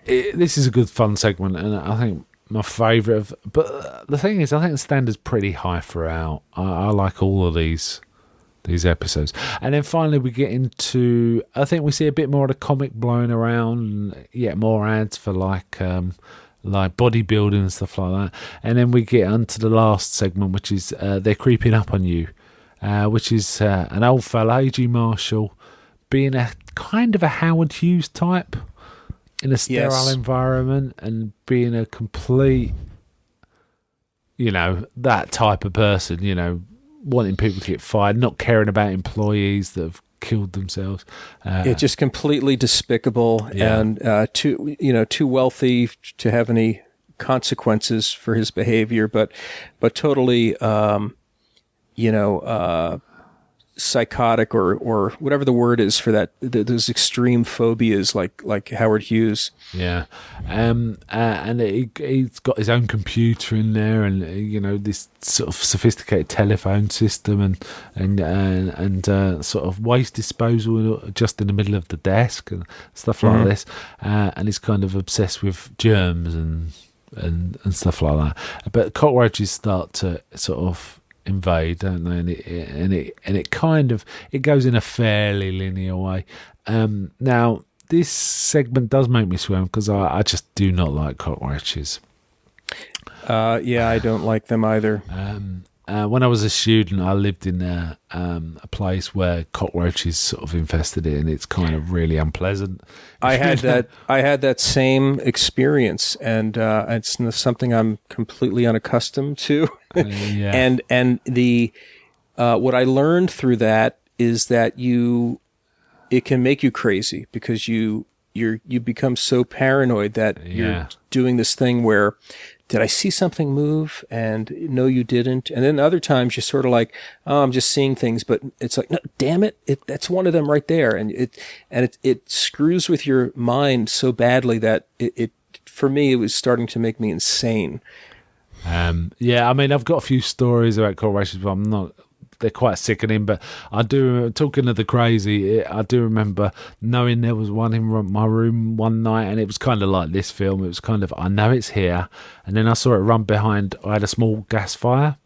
This is a good fun segment, and I think my favourite. But the thing is, I think the standard's pretty high throughout. I like all of these episodes. And then finally we get into, I think we see a bit more of the comic blowing around, and more ads for like bodybuilding and stuff like that. And then we get onto the last segment, which is They're Creeping Up on You, which is an old fella, A.G. Marshall, being a kind of a Howard Hughes type in a sterile environment, and being a complete, that type of person, wanting people to get fired, not caring about employees that have killed themselves. Just completely despicable, and too wealthy to have any consequences for his behavior, but totally, psychotic or whatever the word is for that. Those extreme phobias, like Howard Hughes. Yeah, and he's got his own computer in there, and this sort of sophisticated telephone system, and sort of waste disposal just in the middle of the desk and stuff like this. And he's kind of obsessed with germs and stuff like that. But cockroaches start to sort of invade, don't they? And it kind of goes in a fairly linear way. Now this segment does make me swim because I just do not like cockroaches. I don't like them either. When I was a student, I lived in a place where cockroaches sort of infested it, and it's kind of really unpleasant. I had that same experience, and it's something I'm completely unaccustomed to. And the what I learned through that is that it can make you crazy, because you become so paranoid that you're doing this thing where, did I see something move? And no, you didn't. And then other times you're sort of like, oh, I'm just seeing things, but it's like, no, damn it, that's one of them right there. And it screws with your mind so badly that it for me, it was starting to make me insane. I mean, I've got a few stories about cockroaches, but they're quite sickening. But I do remember, talking of the crazy, I do remember knowing there was one in my room one night, and it was kind of like this film. It was kind of, I know it's here, and then I saw it run behind. I had a small gas fire.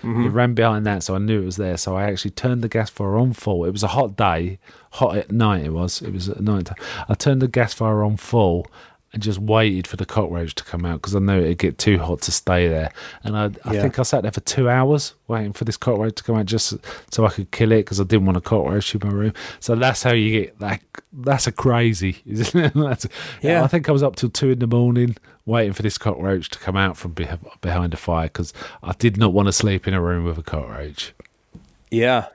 It ran behind that, so I knew it was there. So I actually turned the gas fire on full. It was a hot day, hot at night. It was at night time. I turned the gas fire on full, and just waited for the cockroach to come out because I knew it'd get too hot to stay there. And I think I sat there for 2 hours waiting for this cockroach to come out just so I could kill it because I didn't want a cockroach in my room. So that's how you get that. That's a crazy, isn't it? I think I was up till 2 a.m. waiting for this cockroach to come out from behind a fire because I did not want to sleep in a room with a cockroach. Yeah.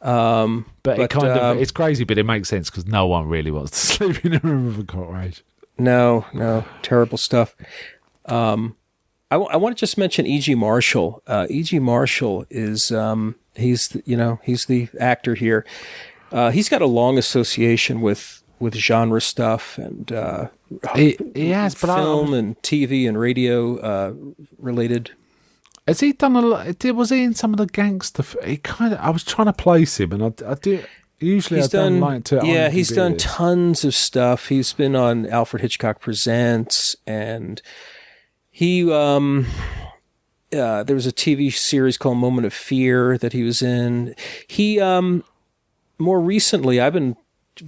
But it kind of it's crazy, but it makes sense because no one really wants to sleep in a room with a cockroach. No, terrible stuff. I want to just mention E.G. Marshall. E.G. Marshall is he's the actor here. He's got a long association with genre stuff and he has, but film and TV and radio related. Has he done a lot? Was he in some of the gangster? I was trying to place him, and I do. Usually, He's done tons of stuff. He's been on Alfred Hitchcock Presents, and he there was a TV series called Moment of Fear that he was in. He more recently, I've been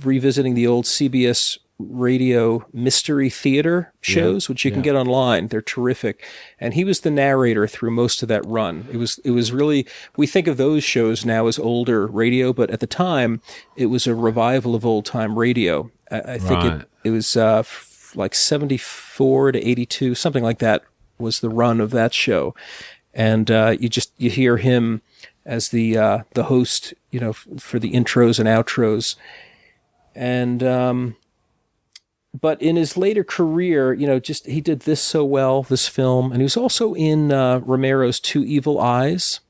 revisiting the old CBS radio mystery theater shows, which you can get online. They're terrific. And he was the narrator through most of that run. It was really, we think of those shows now as older radio, but at the time it was a revival of old time radio. I think it was like 74 to 82, something like that was the run of that show. And you hear him as the host, for the intros and outros. And but in his later career, he did this so well, this film, and he was also in Romero's Two Evil Eyes.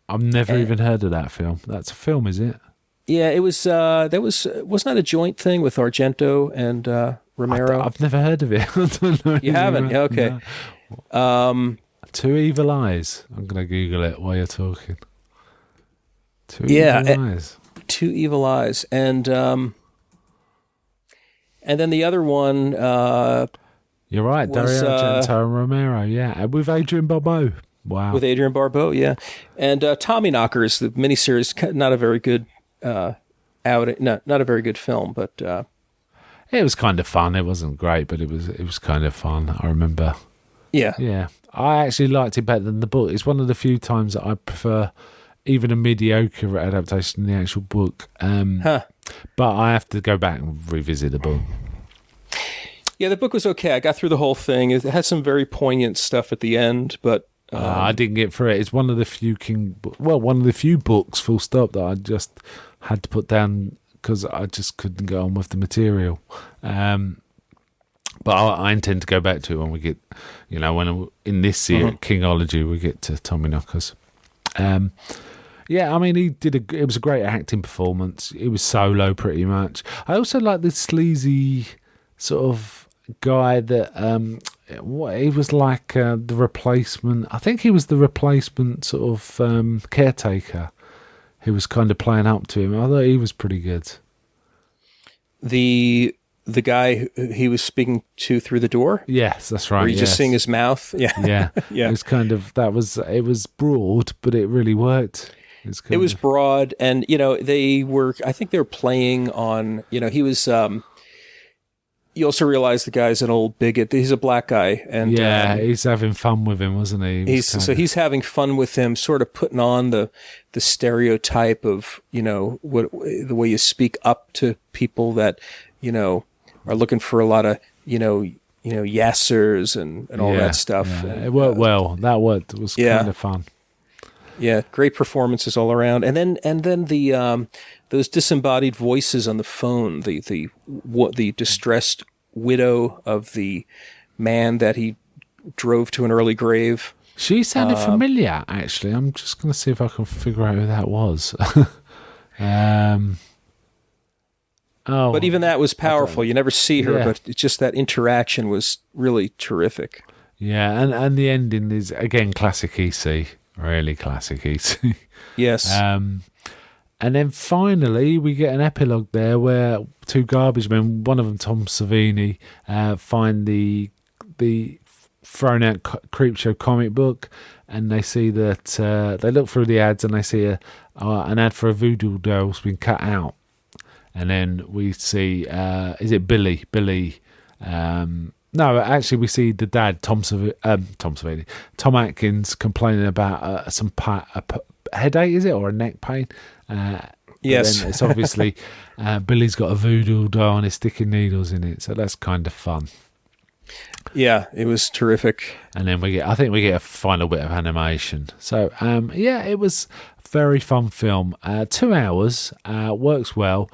I've never even heard of that film. That's a film, is it? Yeah, it was. Wasn't that a joint thing with Argento and Romero? I've never heard of it. I don't know. You haven't? Yeah, okay. No. Two Evil Eyes. I'm going to Google it while you're talking. Two Evil Eyes. Two Evil Eyes, and then the other one... You're right, Dario Argento and Romero, yeah. With Adrian Barbeau. Wow. With Adrian Barbeau, yeah. And Tommy Knockers, the miniseries, not a very good not a very good film, but... it was kind of fun. It wasn't great, but it was kind of fun, I remember. Yeah. Yeah. I actually liked it better than the book. It's one of the few times that I prefer even a mediocre adaptation than the actual book. But I have to go back and revisit the book. Yeah, the book was okay. I got through the whole thing. It had some very poignant stuff at the end, but I didn't get through it. It's one of the few books, full stop, that I just had to put down because I just couldn't go on with the material. But I intend to go back to it when we get, when in this series, Kingology, we get to Tommy Knockers. Yeah, I mean, it was a great acting performance. It was solo pretty much. I also like this sleazy sort of guy that, he was like the replacement. I think he was the replacement sort of caretaker who was kind of playing up to him. I thought he was pretty good. The guy he was speaking to through the door? Yes, that's right. Were you just seeing his mouth? Yeah. Yeah. Yeah. It was kind of, it was broad, but it really worked. It was broad, and I think they were playing on, he was, you also realize the guy's an old bigot. He's a black guy, and he's having fun with him, wasn't he? He's having fun with him, sort of putting on the stereotype of, the way you speak up to people that, are looking for a lot of, yesers and all that stuff. Yeah. And, it worked well. That worked. It was kind of fun. Yeah, great performances all around, and then the those disembodied voices on the phone, the distressed widow of the man that he drove to an early grave. She sounded familiar, actually. I'm just going to see if I can figure out who that was. But even that was powerful. You never see her, but it's just that interaction was really terrific. Yeah, and the ending is again classic EC. Really classic EC. Yes. And then finally we get an epilogue there where two garbage men, one of them Tom Savini, find the thrown out Creepshow comic book, and they see that they look through the ads and they see an ad for a voodoo doll's been cut out, and then we see is it Billy No, actually, we see the dad, Tom Savini, Tom Atkins, complaining about some headache, is it, or a neck pain? Yes. Then it's obviously Billy's got a voodoo doll and he's sticking needles in it, so that's kind of fun. Yeah, it was terrific. And then I think we get a final bit of animation. So it was a very fun film. 2 hours, works well.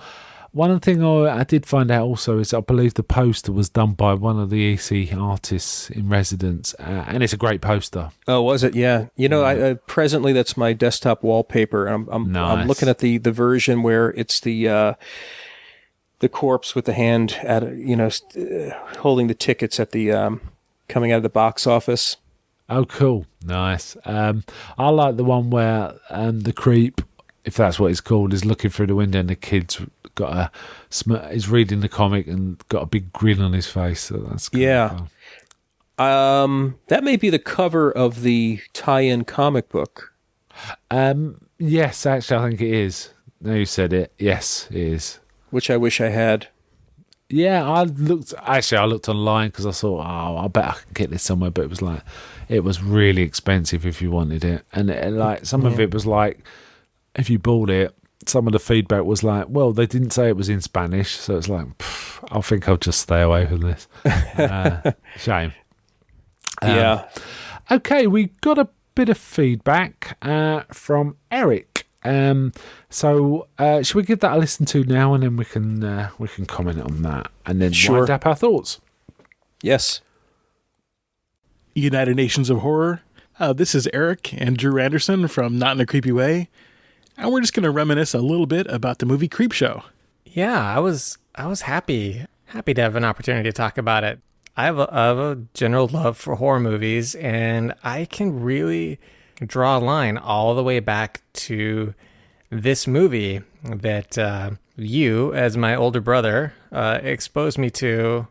One thing I did find out also is I believe the poster was done by one of the EC artists in residence, and it's a great poster. Oh, was it? Yeah. I presently that's my desktop wallpaper. I'm looking at the version where it's the corpse with the hand at holding the tickets at the coming out of the box office. Oh, cool, nice. I like the one where the creep, if that's what it's called, is looking through the window and the kid's got is reading the comic and got a big grin on his face. So that's kind of fun. That may be the cover of the tie-in comic book. Yes, actually, I think it is. Now you said it. Yes, it is. Which I wish I had. Yeah, I looked online because I thought, I bet I can get this somewhere, but it was really expensive if you wanted it, and some of it was like, if you bought it, some of the feedback was like, well, they didn't say it was in Spanish, so it's like, I think I'll just stay away from this. Shame. Yeah. Okay, we got a bit of feedback from Eric. So should we give that a listen to now, and then we can comment on that, and then wind up our thoughts? Yes. United Nations of Horror. This is Eric and Drew Anderson from Not in a Creepy Way, and we're just going to reminisce a little bit about the movie Creepshow. Yeah, I was happy to have an opportunity to talk about it. I have a general love for horror movies, and I can really draw a line all the way back to this movie that you, as my older brother, exposed me to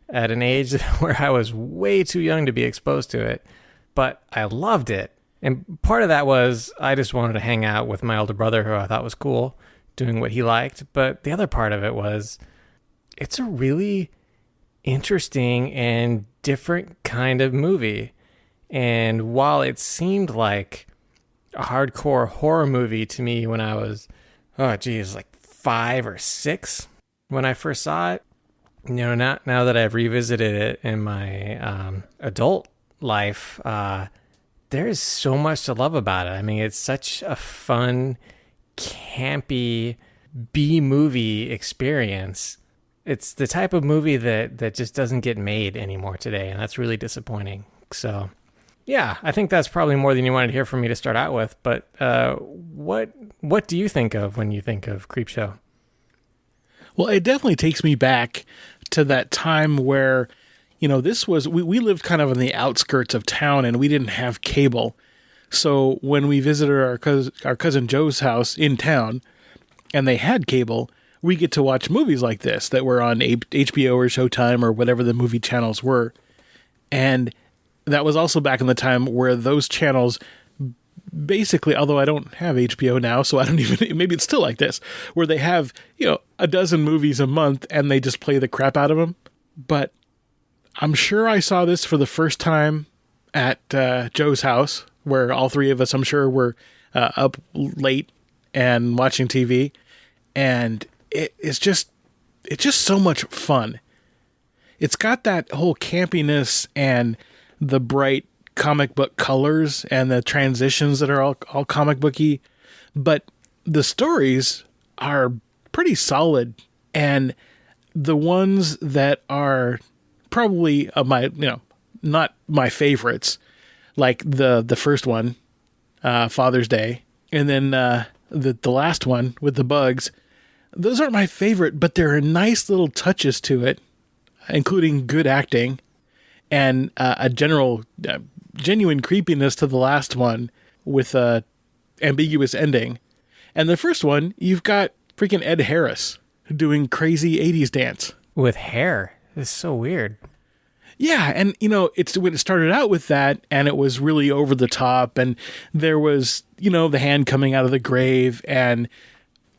at an age where I was way too young to be exposed to it, but I loved it. And part of that was I just wanted to hang out with my older brother, who I thought was cool, doing what he liked. But the other part of it was it's a really interesting and different kind of movie. And while it seemed like a hardcore horror movie to me when I was, like 5 or 6 when I first saw it, now that I've revisited it in my adult life, there is so much to love about it. I mean, it's such a fun, campy B-movie experience. It's the type of movie that just doesn't get made anymore today, and that's really disappointing. So, yeah, I think that's probably more than you wanted to hear from me to start out with. But what do you think of when you think of Creepshow? Well, it definitely takes me back to that time where, this was, we lived kind of on the outskirts of town and we didn't have cable. So when we visited our cousin Joe's house in town and they had cable, we get to watch movies like this that were on HBO or Showtime or whatever the movie channels were. And that was also back in the time where those channels basically, although I don't have HBO now, so I don't even, maybe it's still like this, where they have, a dozen movies a month and they just play the crap out of them. But I'm sure I saw this for the first time at Joe's house, where all three of us, I'm sure, were up late and watching TV. And it's just so much fun. It's got that whole campiness and the bright comic book colors and the transitions that are all comic booky, but the stories are pretty solid, and the ones that are probably not my favorites, like the first one, Father's Day, and then the last one with the bugs. Those aren't my favorite, but there are nice little touches to it, including good acting and a genuine creepiness to the last one with a ambiguous ending. And the first one, you've got freaking Ed Harris doing crazy 80s dance. With hair. It's so weird. Yeah, and it's when it started out with that, and it was really over the top, and there was, the hand coming out of the grave, and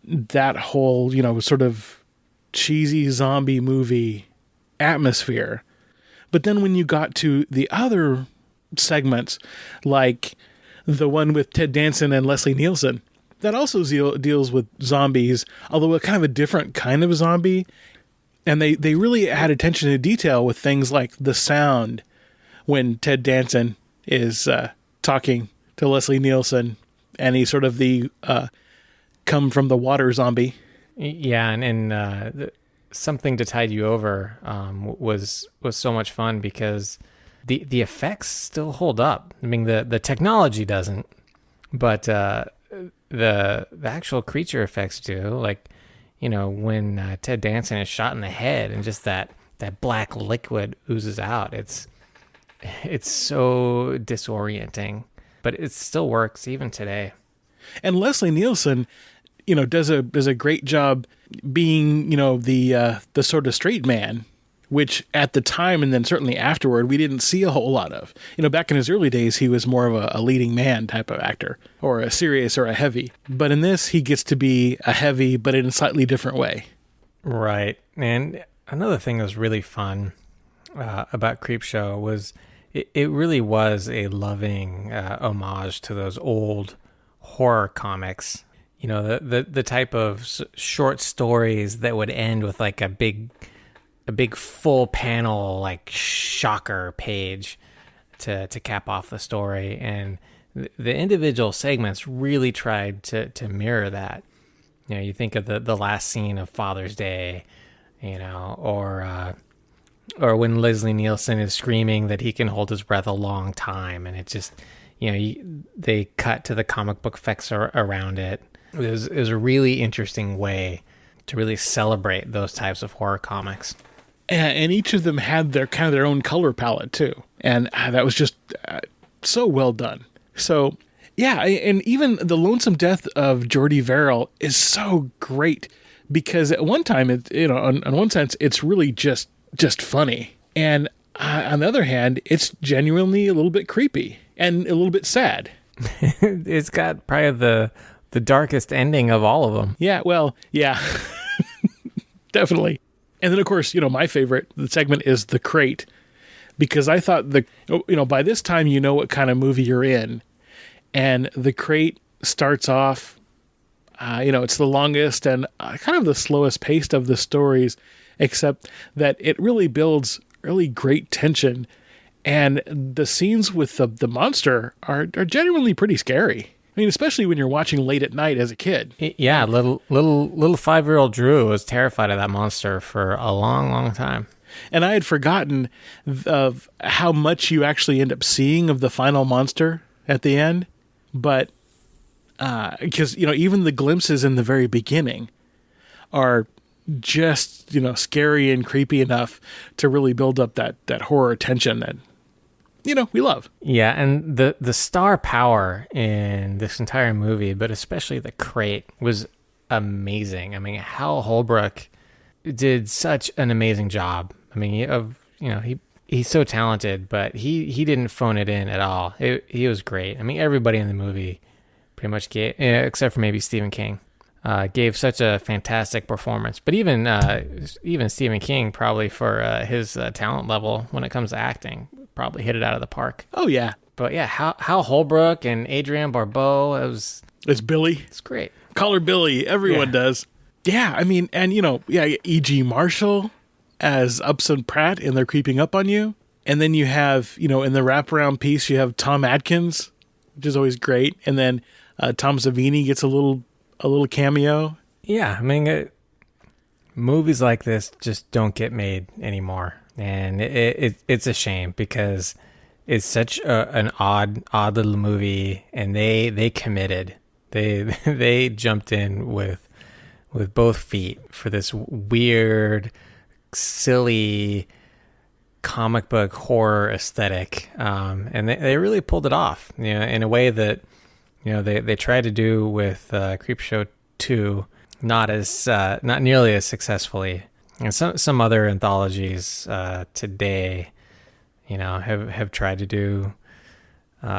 that whole, sort of cheesy zombie movie atmosphere. But then when you got to the other segments, like the one with Ted Danson and Leslie Nielsen, that also deals with zombies, although a kind of a different kind of zombie. And they really add attention to detail with things like the sound when Ted Danson is talking to Leslie Nielsen, and he's sort of the come from the water zombie. Yeah, and Something to Tide You Over was so much fun because the effects still hold up. I mean, the technology doesn't, but the actual creature effects do. Like, when Ted Danson is shot in the head and just that black liquid oozes out, it's so disorienting, but it still works even today. And Leslie Nielsen, does a great job being, the sort of straight man, which at the time and then certainly afterward we didn't see a whole lot of. Back in his early days, he was more of a leading man type of actor, or a serious or a heavy. But in this, he gets to be a heavy, but in a slightly different way. Right. And another thing that was really fun about Creepshow was it really was a loving homage to those old horror comics. The type of short stories that would end with like a big full panel like shocker page to cap off the story, and the individual segments really tried to mirror that. You think of the last scene of Father's Day, or when Leslie Nielsen is screaming that he can hold his breath a long time, and it just they cut to the comic book effects around it. It was a really interesting way to really celebrate those types of horror comics. And each of them had their own color palette too, and that was just so well done. So yeah, and even the lonesome death of Jordy Verrill is so great because at one time, on one sense, it's really just funny, and on the other hand, it's genuinely a little bit creepy and a little bit sad. It's got probably the darkest ending of all of them. Yeah, well, yeah, definitely. And then, of course, my favorite segment is the crate, because I thought by this time you know what kind of movie you're in, and the crate starts off, it's the longest and kind of the slowest paced of the stories, except that it really builds really great tension, and the scenes with the monster are genuinely pretty scary. I mean, especially when you're watching late at night as a kid. Yeah, little 5-year-old Drew was terrified of that monster for a long, long time. And I had forgotten of how much you actually end up seeing of the final monster at the end. But because even the glimpses in the very beginning are just scary and creepy enough to really build up that horror tension that we love. Yeah, and the star power in this entire movie, but especially the crate, was amazing. I mean, Hal Holbrook did such an amazing job. I mean, he's so talented, but he didn't phone it in at all. He was great. I mean, everybody in the movie pretty much gave, except for maybe Stephen King, gave such a fantastic performance. But even Stephen King, probably for his talent level when it comes to acting, probably hit it out of the park. Oh yeah. But yeah, Hal Holbrook and Adrienne Barbeau, it's Billy. It's great. Call her Billy. Everyone does. Yeah, I mean, and E.G. Marshall as Upson Pratt, and they're creeping up on you. And then you have, in the wraparound piece, you have Tom Atkins, which is always great. And then Tom Savini gets a little cameo. Yeah, I mean, movies like this just don't get made anymore. And it's a shame because it's such an odd little movie, and they committed. They jumped in with both feet for this weird, silly comic book horror aesthetic, and they really pulled it off. In a way that they tried to do with Creepshow 2, not nearly as successfully. And some other anthologies today, have tried to do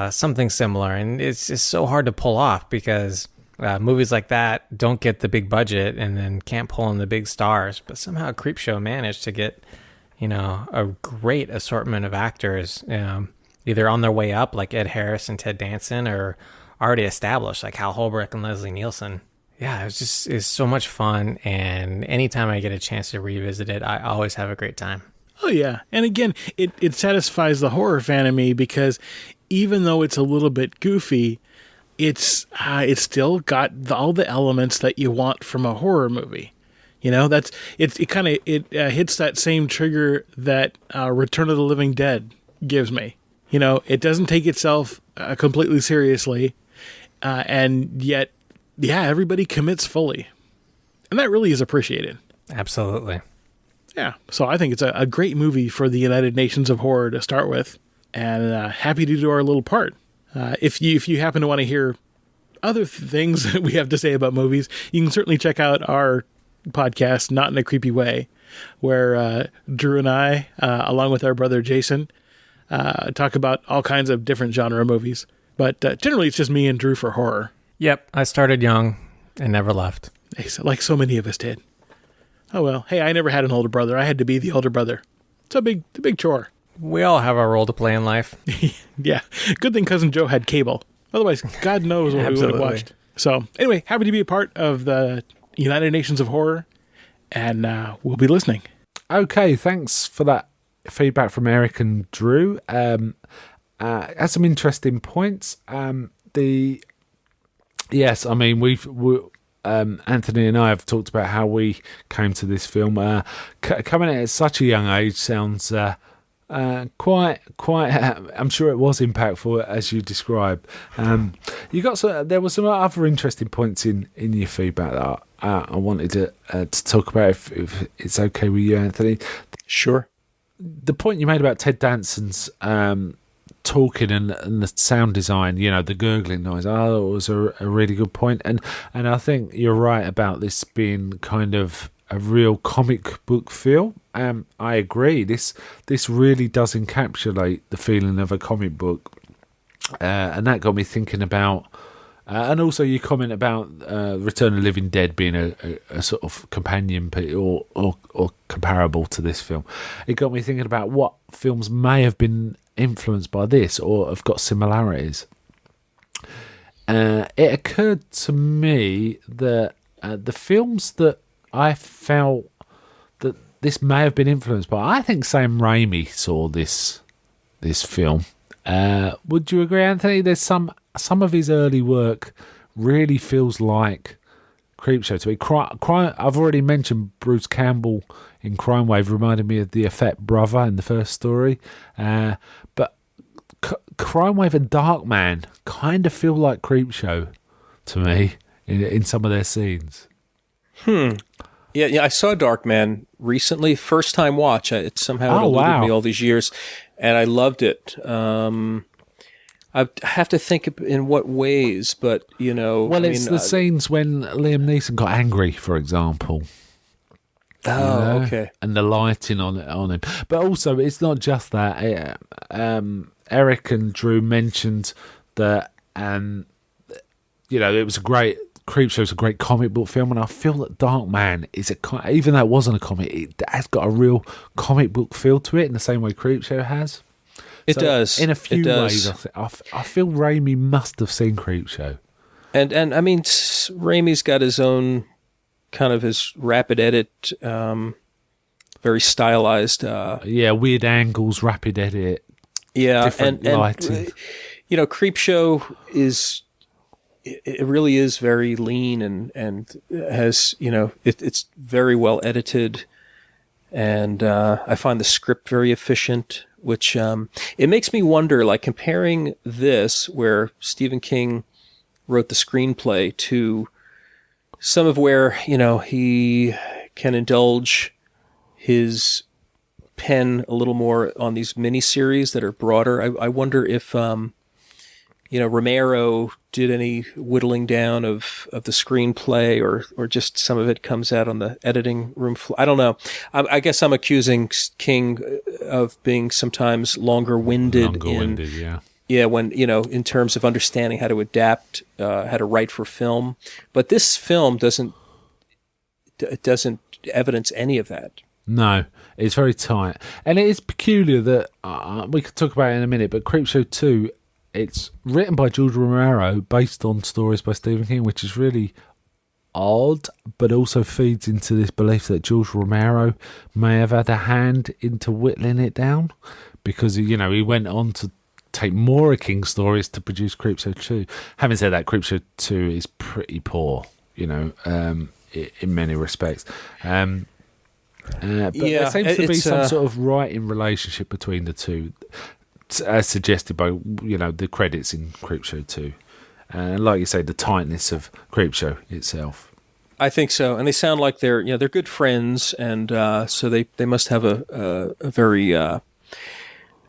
something similar, and it's just so hard to pull off because movies like that don't get the big budget and then can't pull in the big stars. But somehow Creepshow managed to get a great assortment of actors, either on their way up, like Ed Harris and Ted Danson, or already established, like Hal Holbrook and Leslie Nielsen. Yeah, it's so much fun, and anytime I get a chance to revisit it, I always have a great time. Oh, yeah. And again, it satisfies the horror fan in me because even though it's a little bit goofy, it's still got all the elements that you want from a horror movie. It hits that same trigger that Return of the Living Dead gives me. It doesn't take itself completely seriously, and yet, yeah, everybody commits fully. And that really is appreciated. Absolutely. Yeah, so I think it's a great movie for the United Nations of Horror to start with, and happy to do our little part. If you happen to want to hear other things that we have to say about movies, you can certainly check out our podcast, Not in a Creepy Way, where Drew and I, along with our brother Jason, talk about all kinds of different genre movies. But generally, it's just me and Drew for horror. Yep, I started young and never left. Like so many of us did. Oh well, hey, I never had an older brother. I had to be the older brother. It's a big chore. We all have our role to play in life. Yeah, good thing Cousin Joe had cable. Otherwise, God knows what we would have watched. So anyway, happy to be a part of the United Nations of Horror, and we'll be listening. Okay, thanks for that feedback from Eric and Drew. Had some interesting points. Yes, I mean Anthony and I have talked about how we came to this film. Coming at such a young age sounds quite. I'm sure it was impactful as you describe. There were some other interesting points in your feedback that I wanted to talk about. If it's okay with you, Anthony. Sure. The point you made about Ted Danson's talking and the sound design, the gurgling noise, I thought it was a really good point. And I think you're right about this being kind of a real comic book feel. I agree. This really does encapsulate the feeling of a comic book. And that got me thinking about, and also your comment about Return of the Living Dead being a sort of companion or comparable to this film. It got me thinking about what films may have been influenced by this or have got similarities. It occurred to me that the films that I felt that this may have been influenced by, I think Sam Raimi saw this film. Would you agree, Anthony? There's some of his early work really feels like Creepshow to me. Crime, I've already mentioned Bruce Campbell in Crime Wave reminded me of the Effect brother in the first story. But Crime Wave and Darkman kind of feel like Creepshow to me in some of their scenes. Yeah, I saw Darkman recently, first time watch. It somehow eluded me all these years, and I loved it. I have to think in what ways, but it's the scenes when Liam Neeson got angry, for example. Oh, okay. And the lighting on him, but also it's not just that. Eric and Drew mentioned that, it was a great. Creepshow is a great comic book film, and I feel that Darkman is even though it wasn't a comic, it has got a real comic book feel to it in the same way Creepshow has. It does. In a few ways, I feel Raimi must have seen Creepshow. And I mean, Raimi's got his own kind of his rapid edit, very stylized. Weird angles, rapid edit. Yeah, different lighting. Creepshow is. It really is very lean and has, it's very well edited. And I find the script very efficient, which it makes me wonder, like comparing this, where Stephen King wrote the screenplay, to some of where, he can indulge his pen a little more on these miniseries that are broader. I wonder if... Romero did any whittling down of the screenplay, or just some of it comes out on the editing room floor. I don't know. I guess I'm accusing King of being sometimes longer-winded. Yeah. Yeah, when, in terms of understanding how to adapt, how to write for film. But this film doesn't evidence any of that. No, it's very tight. And it is peculiar that, we could talk about it in a minute, but Creepshow 2, it's written by George Romero, based on stories by Stephen King, which is really odd, but also feeds into this belief that George Romero may have had a hand into whittling it down, because, he went on to take more of King's stories to produce Creepshow 2. Having said that, Creepshow 2 is pretty poor, in many respects. But there seems to be some sort of writing relationship between the two, as suggested by, the credits in Creepshow 2. Like you say, the tightness of Creepshow itself. I think so, and they sound like they're good friends, and so they must have a very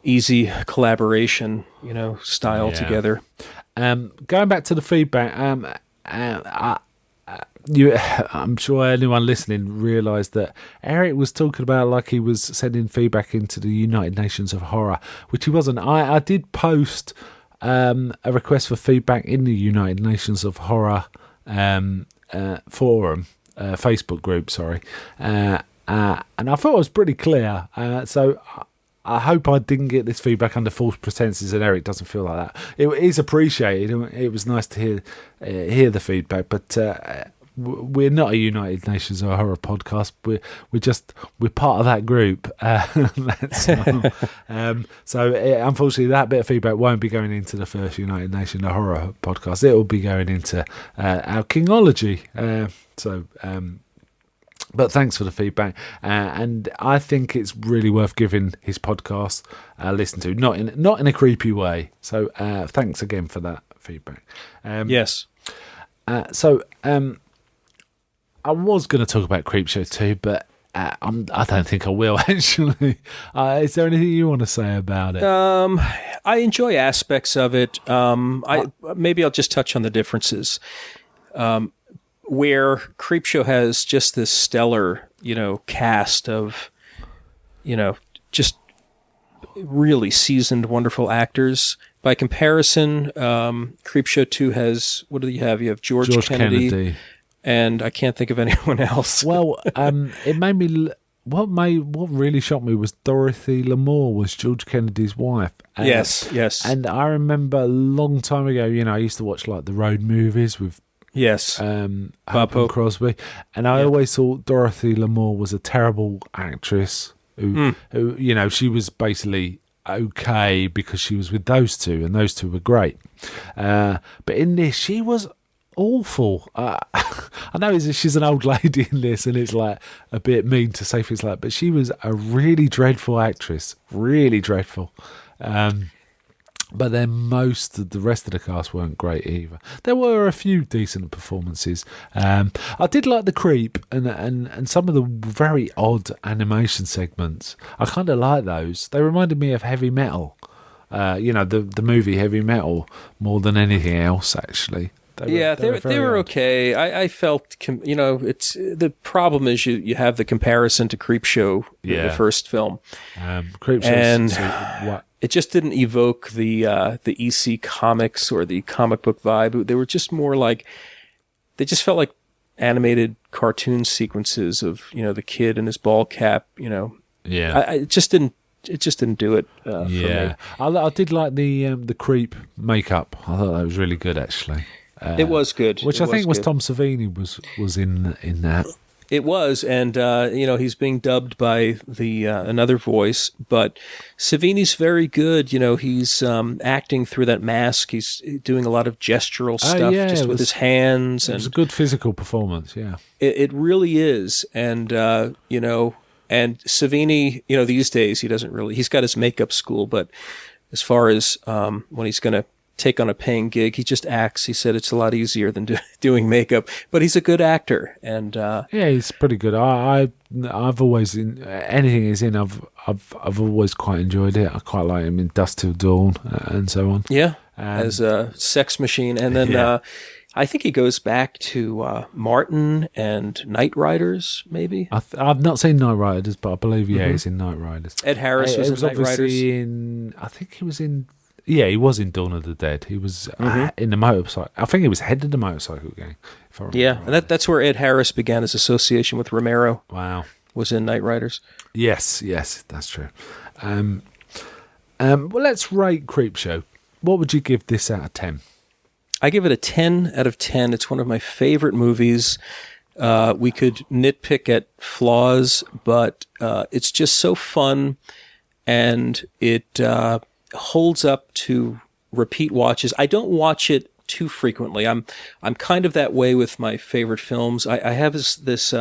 easy collaboration, style together. Going back to the feedback, I'm sure anyone listening realised that Eric was talking about like he was sending feedback into the United Nations of Horror, which he wasn't. I did post a request for feedback in the United Nations of Horror forum, Facebook group, sorry, and I thought it was pretty clear. So I hope I didn't get this feedback under false pretenses, and Eric doesn't feel like that. It is appreciated. It was nice to hear the feedback, but we're not a United Nations of Horror podcast. We're part of that group. That's so unfortunately, that bit of feedback won't be going into the first United Nations of Horror podcast. It will be going into our Kingology. But thanks for the feedback, and I think it's really worth giving his podcast a listen to, not in a creepy way. So thanks again for that feedback. Yes. I was going to talk about Creepshow 2, but I don't think I will, actually. Is there anything you want to say about it? I enjoy aspects of it. Maybe I'll just touch on the differences. Where Creepshow has just this stellar, cast of, just really seasoned, wonderful actors. By comparison, Creepshow 2 has, what do you have? You have George Kennedy. And I can't think of anyone else. Well, it made me. What really shocked me was Dorothy Lamour was George Kennedy's wife. Yes. And I remember a long time ago, I used to watch like the road movies with Hope and Crosby, and I always thought Dorothy Lamour was a terrible actress. Who she was basically okay because she was with those two, and those two were great. But in this, she was awful. I know she's an old lady in this, and it's like a bit mean to say things like, but she was a really dreadful actress, really dreadful. But then most of the rest of the cast weren't great either. There were a few decent performances. I did like the creep and some of the very odd animation segments. I kind of like those. They reminded me of Heavy Metal. The movie Heavy Metal more than anything else, actually. They were okay. I felt, it's the problem is you have the comparison to Creepshow, the first film, Creepshow, and it just didn't evoke the EC comics or the comic book vibe. They were just more like, they just felt like animated cartoon sequences of the kid in his ball cap. It just didn't do it for me. I did like the creep makeup. I thought that was really good, actually. It was good. Which I think was Tom Savini was in that. It was, and he's being dubbed by the another voice, but Savini's very good. He's acting through that mask. He's doing a lot of gestural stuff with his hands. It was a good physical performance. Yeah, it really is, and and Savini, these days he doesn't really. He's got his makeup school, but as far as when he's going to take on a paying gig, he just acts. He said it's a lot easier than doing makeup, but he's a good actor, and he's pretty good. I've always anything he's in, I've always quite enjoyed it. I quite like him in Dusk Till Dawn and so on. As a sex machine, and then I think he goes back to Martin and Knight Riders, maybe. I've not seen Knight Riders, but I believe he's in Knight Riders. Ed Harris was in Knight Riders. I think he was in. Yeah, he was in Dawn of the Dead. He was in the motorcycle. I think he was head of the motorcycle gang. And that's where Ed Harris began his association with Romero. Wow. was in Knight Riders. Yes, that's true. Well, let's rate Creepshow. What would you give this out of 10? I give it a 10 out of 10. It's one of my favorite movies. We could nitpick at flaws, but it's just so fun, and it holds up to repeat watches. I don't watch it too frequently. I'm kind of that way with my favorite films. I have this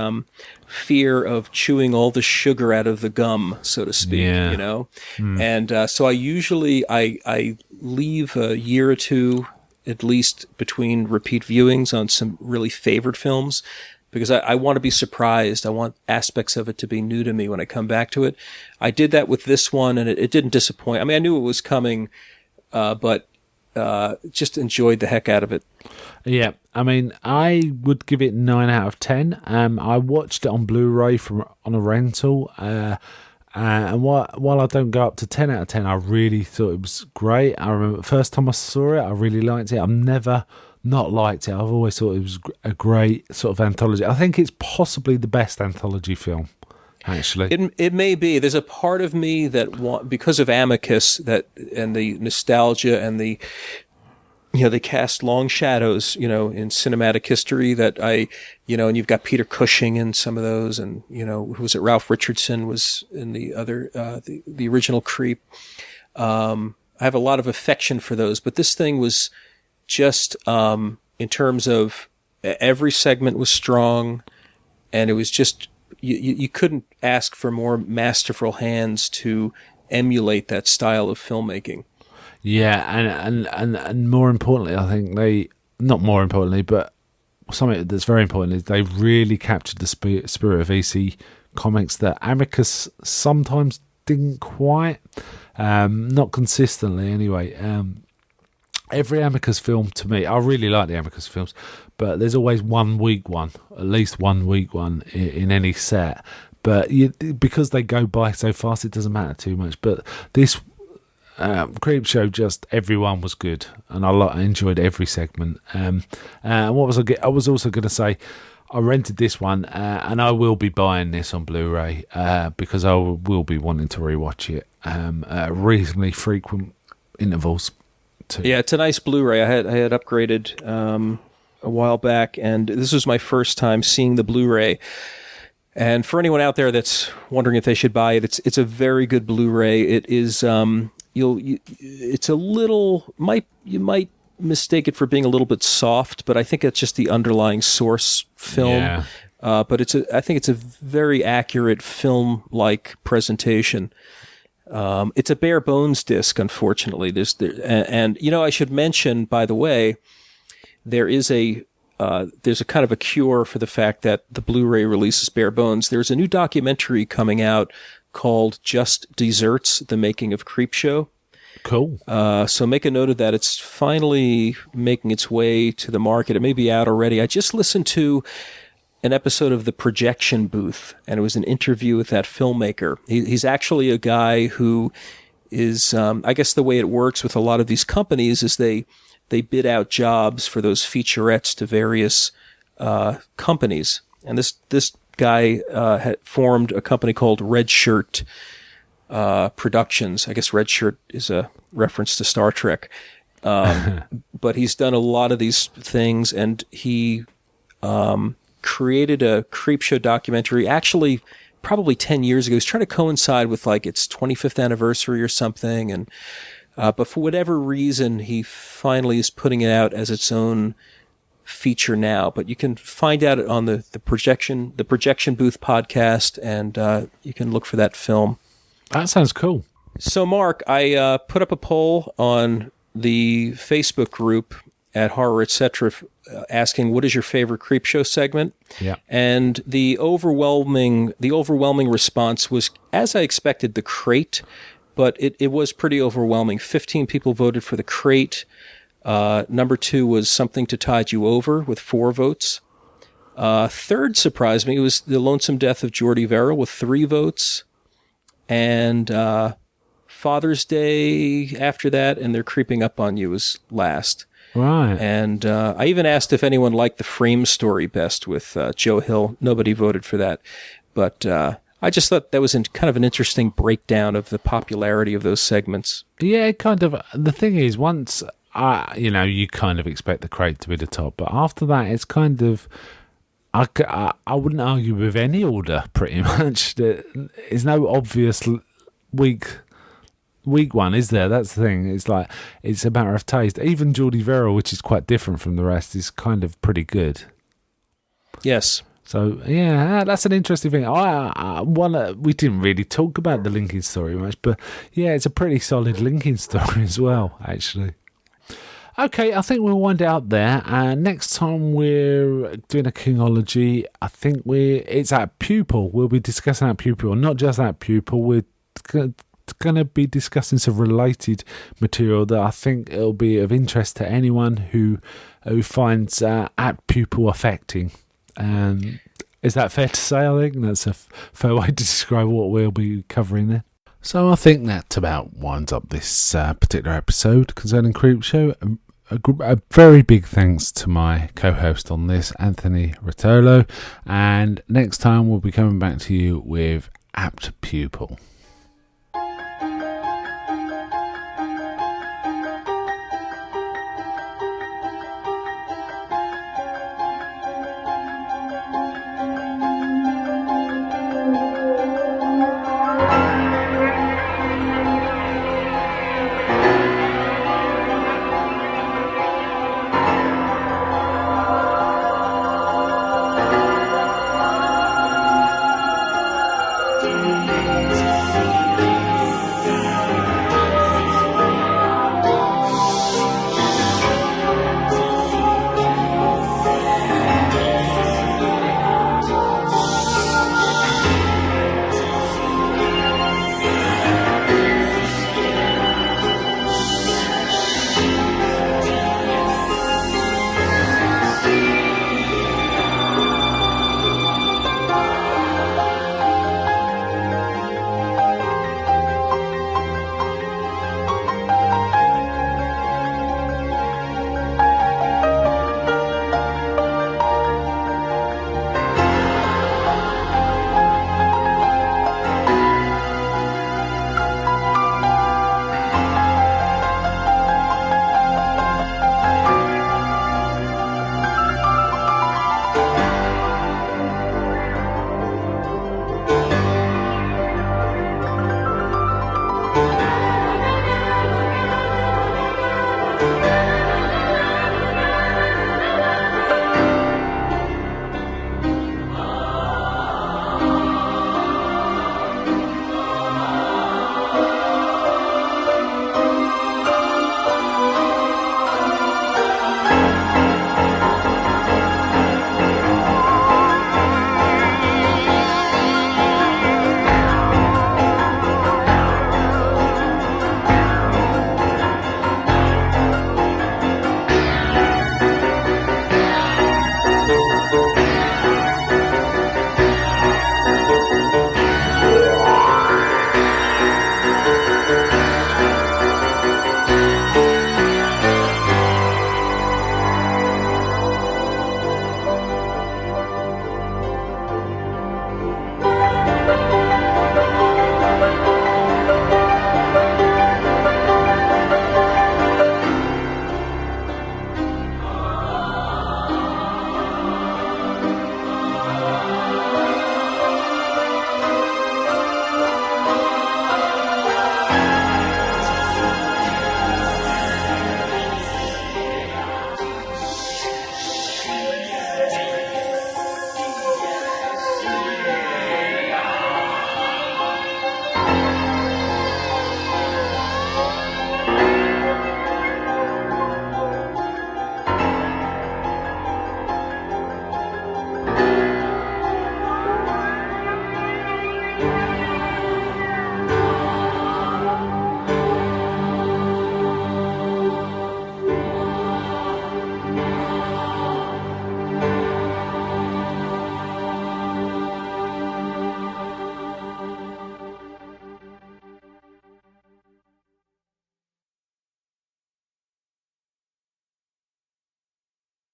fear of chewing all the sugar out of the gum, so to speak. Yeah. You know, and so I usually I leave a year or two at least between repeat viewings on some really favorite films, because I want to be surprised. I want aspects of it to be new to me when I come back to it. I did that with this one, and it didn't disappoint. I mean, I knew it was coming, but just enjoyed the heck out of it. Yeah, I mean, I would give it 9 out of 10. I watched it on Blu-ray on a rental, and while I don't go up to 10 out of 10, I really thought it was great. I remember the first time I saw it, I really liked it. I've never not liked it. I've always thought it was a great sort of anthology. I think it's possibly the best anthology film, actually. It may be. There's a part of me that because of Amicus and the nostalgia and the they cast long shadows, in cinematic history that and you've got Peter Cushing in some of those, and, who was it? Ralph Richardson was in the other, the original Creep. I have a lot of affection for those, but this thing was just, in terms of every segment was strong, and it was just, you couldn't ask for more masterful hands to emulate that style of filmmaking. Yeah, and more importantly, I think not more importantly, but something that's very important is they really captured the spirit of EC Comics that Amicus sometimes didn't quite, not consistently anyway. Every Amicus film, to me, I really like the Amicus films, but there's always at least one weak one in any set. But because they go by so fast, it doesn't matter too much. But this Creepshow, just everyone was good, and I enjoyed every segment. And what was I was also going to say, I rented this one, and I will be buying this on Blu-ray because I will be wanting to rewatch it at reasonably frequent intervals. Yeah, it's a nice Blu-ray. I had upgraded a while back, and this was my first time seeing the Blu-ray. And for anyone out there that's wondering if they should buy it, it's a very good Blu-ray. It is it's a little you might mistake it for being a little bit soft, but I think it's just the underlying source film. Yeah. But I think it's a very accurate film-like presentation. It's a bare bones disc, unfortunately. And I should mention, by the way, there's a kind of a cure for the fact that the Blu-ray release is bare bones. There's a new documentary coming out called Just Desserts, The Making of Creepshow. Cool. So make a note of that. It's finally making its way to the market. It may be out already. I just listened to an episode of The Projection Booth, and it was an interview with that filmmaker. He's actually a guy who is, I guess the way it works with a lot of these companies is they bid out jobs for those featurettes to various companies. And this guy had formed a company called Red Shirt Productions. I guess Red Shirt is a reference to Star Trek. But he's done a lot of these things, and he created a Creepshow documentary, actually probably 10 years ago. He's trying to coincide with like its 25th anniversary or something, and but for whatever reason, he finally is putting it out as its own feature now. But you can find out on the Projection Booth podcast, and you can look for that film. That sounds cool. So, Mark, I put up a poll on the Facebook group at Horror Etc. Asking what is your favorite Creepshow segment. Yeah. And the overwhelming response was, as I expected, the Crate, but it was pretty overwhelming. 15 people voted for the Crate. Number 2 was Something to Tide You Over with 4 votes. Third surprised me. It was The Lonesome Death of Jordy Verrill with 3 votes. And Father's Day after that, and They're Creeping Up on You was last. Right. And I even asked if anyone liked the Frame story best with Joe Hill. Nobody voted for that. But I just thought that was kind of an interesting breakdown of the popularity of those segments. Yeah, kind of. The thing is, once you kind of expect the crate to be the top, but after that, it's kind of. I wouldn't argue with any order. Pretty much, there's no obvious weak one, is there? That's the thing. It's like it's a matter of taste. Even Geordie Verrill, which is quite different from the rest, is kind of pretty good. Yes. So yeah, that's an interesting thing. We didn't really talk about the Lincoln story much, but yeah, it's a pretty solid Lincoln story as well, actually. Okay, I think we'll wind out there. Next time we're doing a Kingology, I think it's at Pupil. We'll be discussing at Pupil, and not just at Pupil. We're going to be discussing some related material that I think it'll be of interest to anyone who finds at Pupil affecting. Is that fair to say? I think that's a fair way to describe what we'll be covering there. So I think that about winds up this particular episode concerning Creepshow. A very big thanks to my co-host on this, Anthony Rotolo, and next time we'll be coming back to you with Apt Pupil.